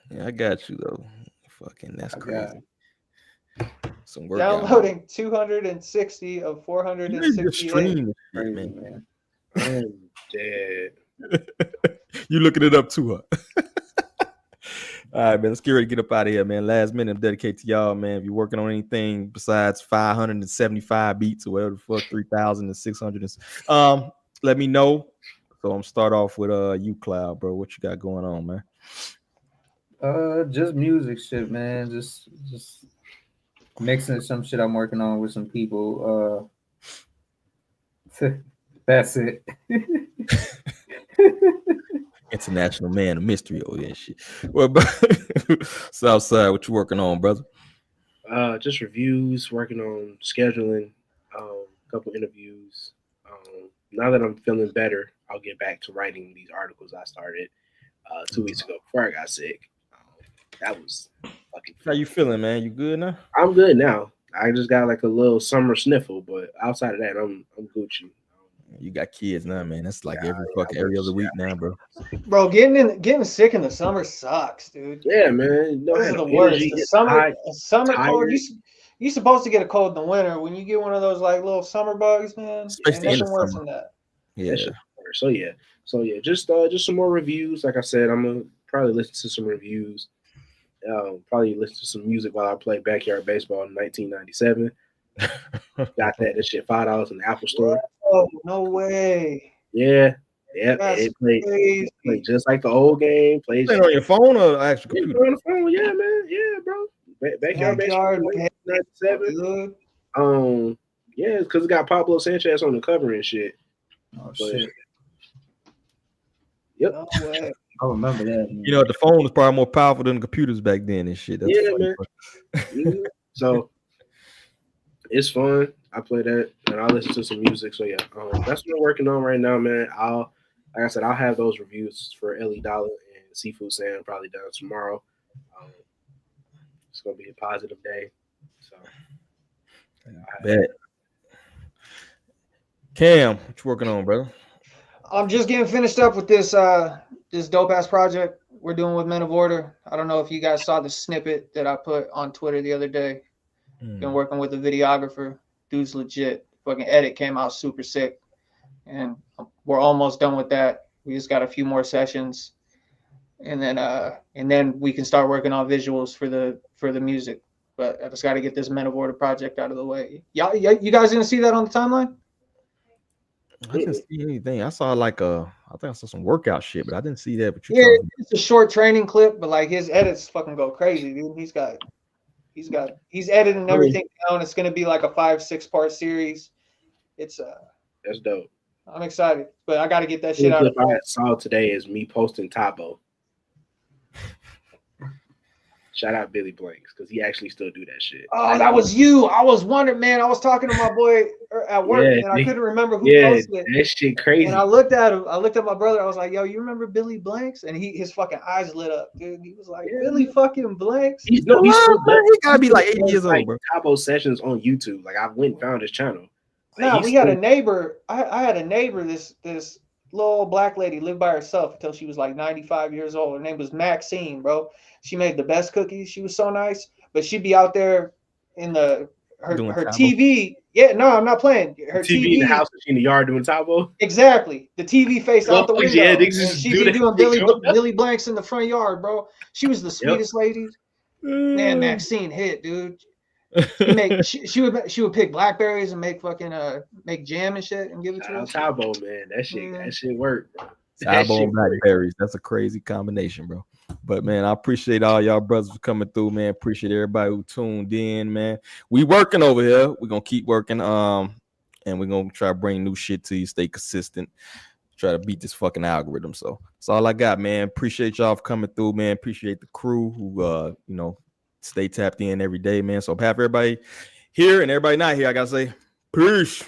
Yeah, I got you though. Fucking that's crazy. Some work downloading 260 of 468. Man. I'm dead. You looking it up too, huh? All right, man. Let's get ready to get up out of here, man. Last minute, I'm dedicated to y'all, man. If you're working on anything besides 575 beats or whatever the fuck, 3,600, let me know. So I'm start off with UCloud, bro. What you got going on, man? Just music shit, man. Just mixing some shit I'm working on with some people. That's it. International man of mystery. Oh yeah, shit. Well, Southside, what you working on, brother? Just reviews, working on scheduling, a couple interviews. Now that I'm feeling better, I'll get back to writing these articles I started 2 weeks ago before I got sick. That was fucking fun. How you feeling, man? You good now? I'm good now. I just got like a little summer sniffle, but outside of that, I'm Gucci. You got kids now, man. That's like every other week now, bro. Bro, getting sick in the summer sucks, dude. Yeah, man. This is the worst. The summer cold. You You're supposed to get a cold in the winter. When you get one of those like little summer bugs, man, Especially ain't in the nothing worse summer. than that. Yeah. So yeah, just some more reviews. Like I said, I'm gonna probably listen to some reviews. Probably listen to some music while I play backyard baseball in 1997. Got that shit $5 in the Apple Store. Oh, no way. Yeah. That's It played crazy. just like the old game. Plays Playing on your phone or actual computer? on the phone. Yeah, man. Yeah, bro. Backyard baseball 1997. Good. Yeah, because it got Pablo Sanchez on the cover and shit. Oh shit. Yep. No way. I remember that. You know, the phone was probably more powerful than the computers back then and shit. That's man. So it's fun. I play that and I listen to some music. So yeah, that's what I'm working on right now, man. Like I said, I'll have those reviews for Ellie Dollar and Seafood Sam probably done tomorrow. It's gonna be a positive day. So bet. Cam, what you working on, brother? I'm just getting finished up with this this dope ass project we're doing with Men of Order. I don't know if you guys saw the snippet that I put on Twitter the other day. Been working with a videographer. Dude's legit. Fucking edit came out super sick. And we're almost done with that. We just got a few more sessions. And then we can start working on visuals for the music. But I just got to get this Men of Order project out of the way. You guys gonna see that on the timeline? I didn't see anything. I saw I think I saw some workout shit, but I didn't see that. But It's a short training clip, but like his edits fucking go crazy, dude. He's editing everything down. It's gonna be like a 5-6 part series. It's that's dope. I'm excited, but I got to get that shit out. I saw today is me posting Tabo. Shout out Billy Blanks because he actually still do that shit. Oh, that was you. I was wondering, man. I was talking to my boy at work, and I couldn't remember who posted it. That shit crazy. And I looked at him. I looked at my brother. I was like, "Yo, you remember Billy Blanks?" And his fucking eyes lit up, dude. He was like, "Billy fucking Blanks." He gotta be like 80 years old, bro. Tabo sessions on YouTube. Like I went and found his channel. No, we had a neighbor. I had a neighbor. This little black lady lived by herself until she was like 95 years old. Her name was Maxine, bro. She made the best cookies. She was so nice, but she'd be out there in her TV. Yeah, no, I'm not playing. Her TV in the house, she in the yard doing Tabo. Exactly. The TV faced out the window. Yeah, and she'd be doing Billy Blanks in the front yard, bro. She was the sweetest lady. Man, Maxine hit, dude. She would pick blackberries and make fucking make jam and shit and give it to us. Tabo, man, that shit worked, bro. Tabo and blackberries. That's a crazy combination, bro. But man, I appreciate all y'all brothers for coming through, man. Appreciate everybody who tuned in, man. We working over here. We're gonna keep working. And we're gonna try to bring new shit to you, stay consistent, try to beat this fucking algorithm. So that's all I got, man. Appreciate y'all for coming through, man. Appreciate the crew who stay tapped in every day, man. So on behalf of everybody here and everybody not here, I gotta say peace.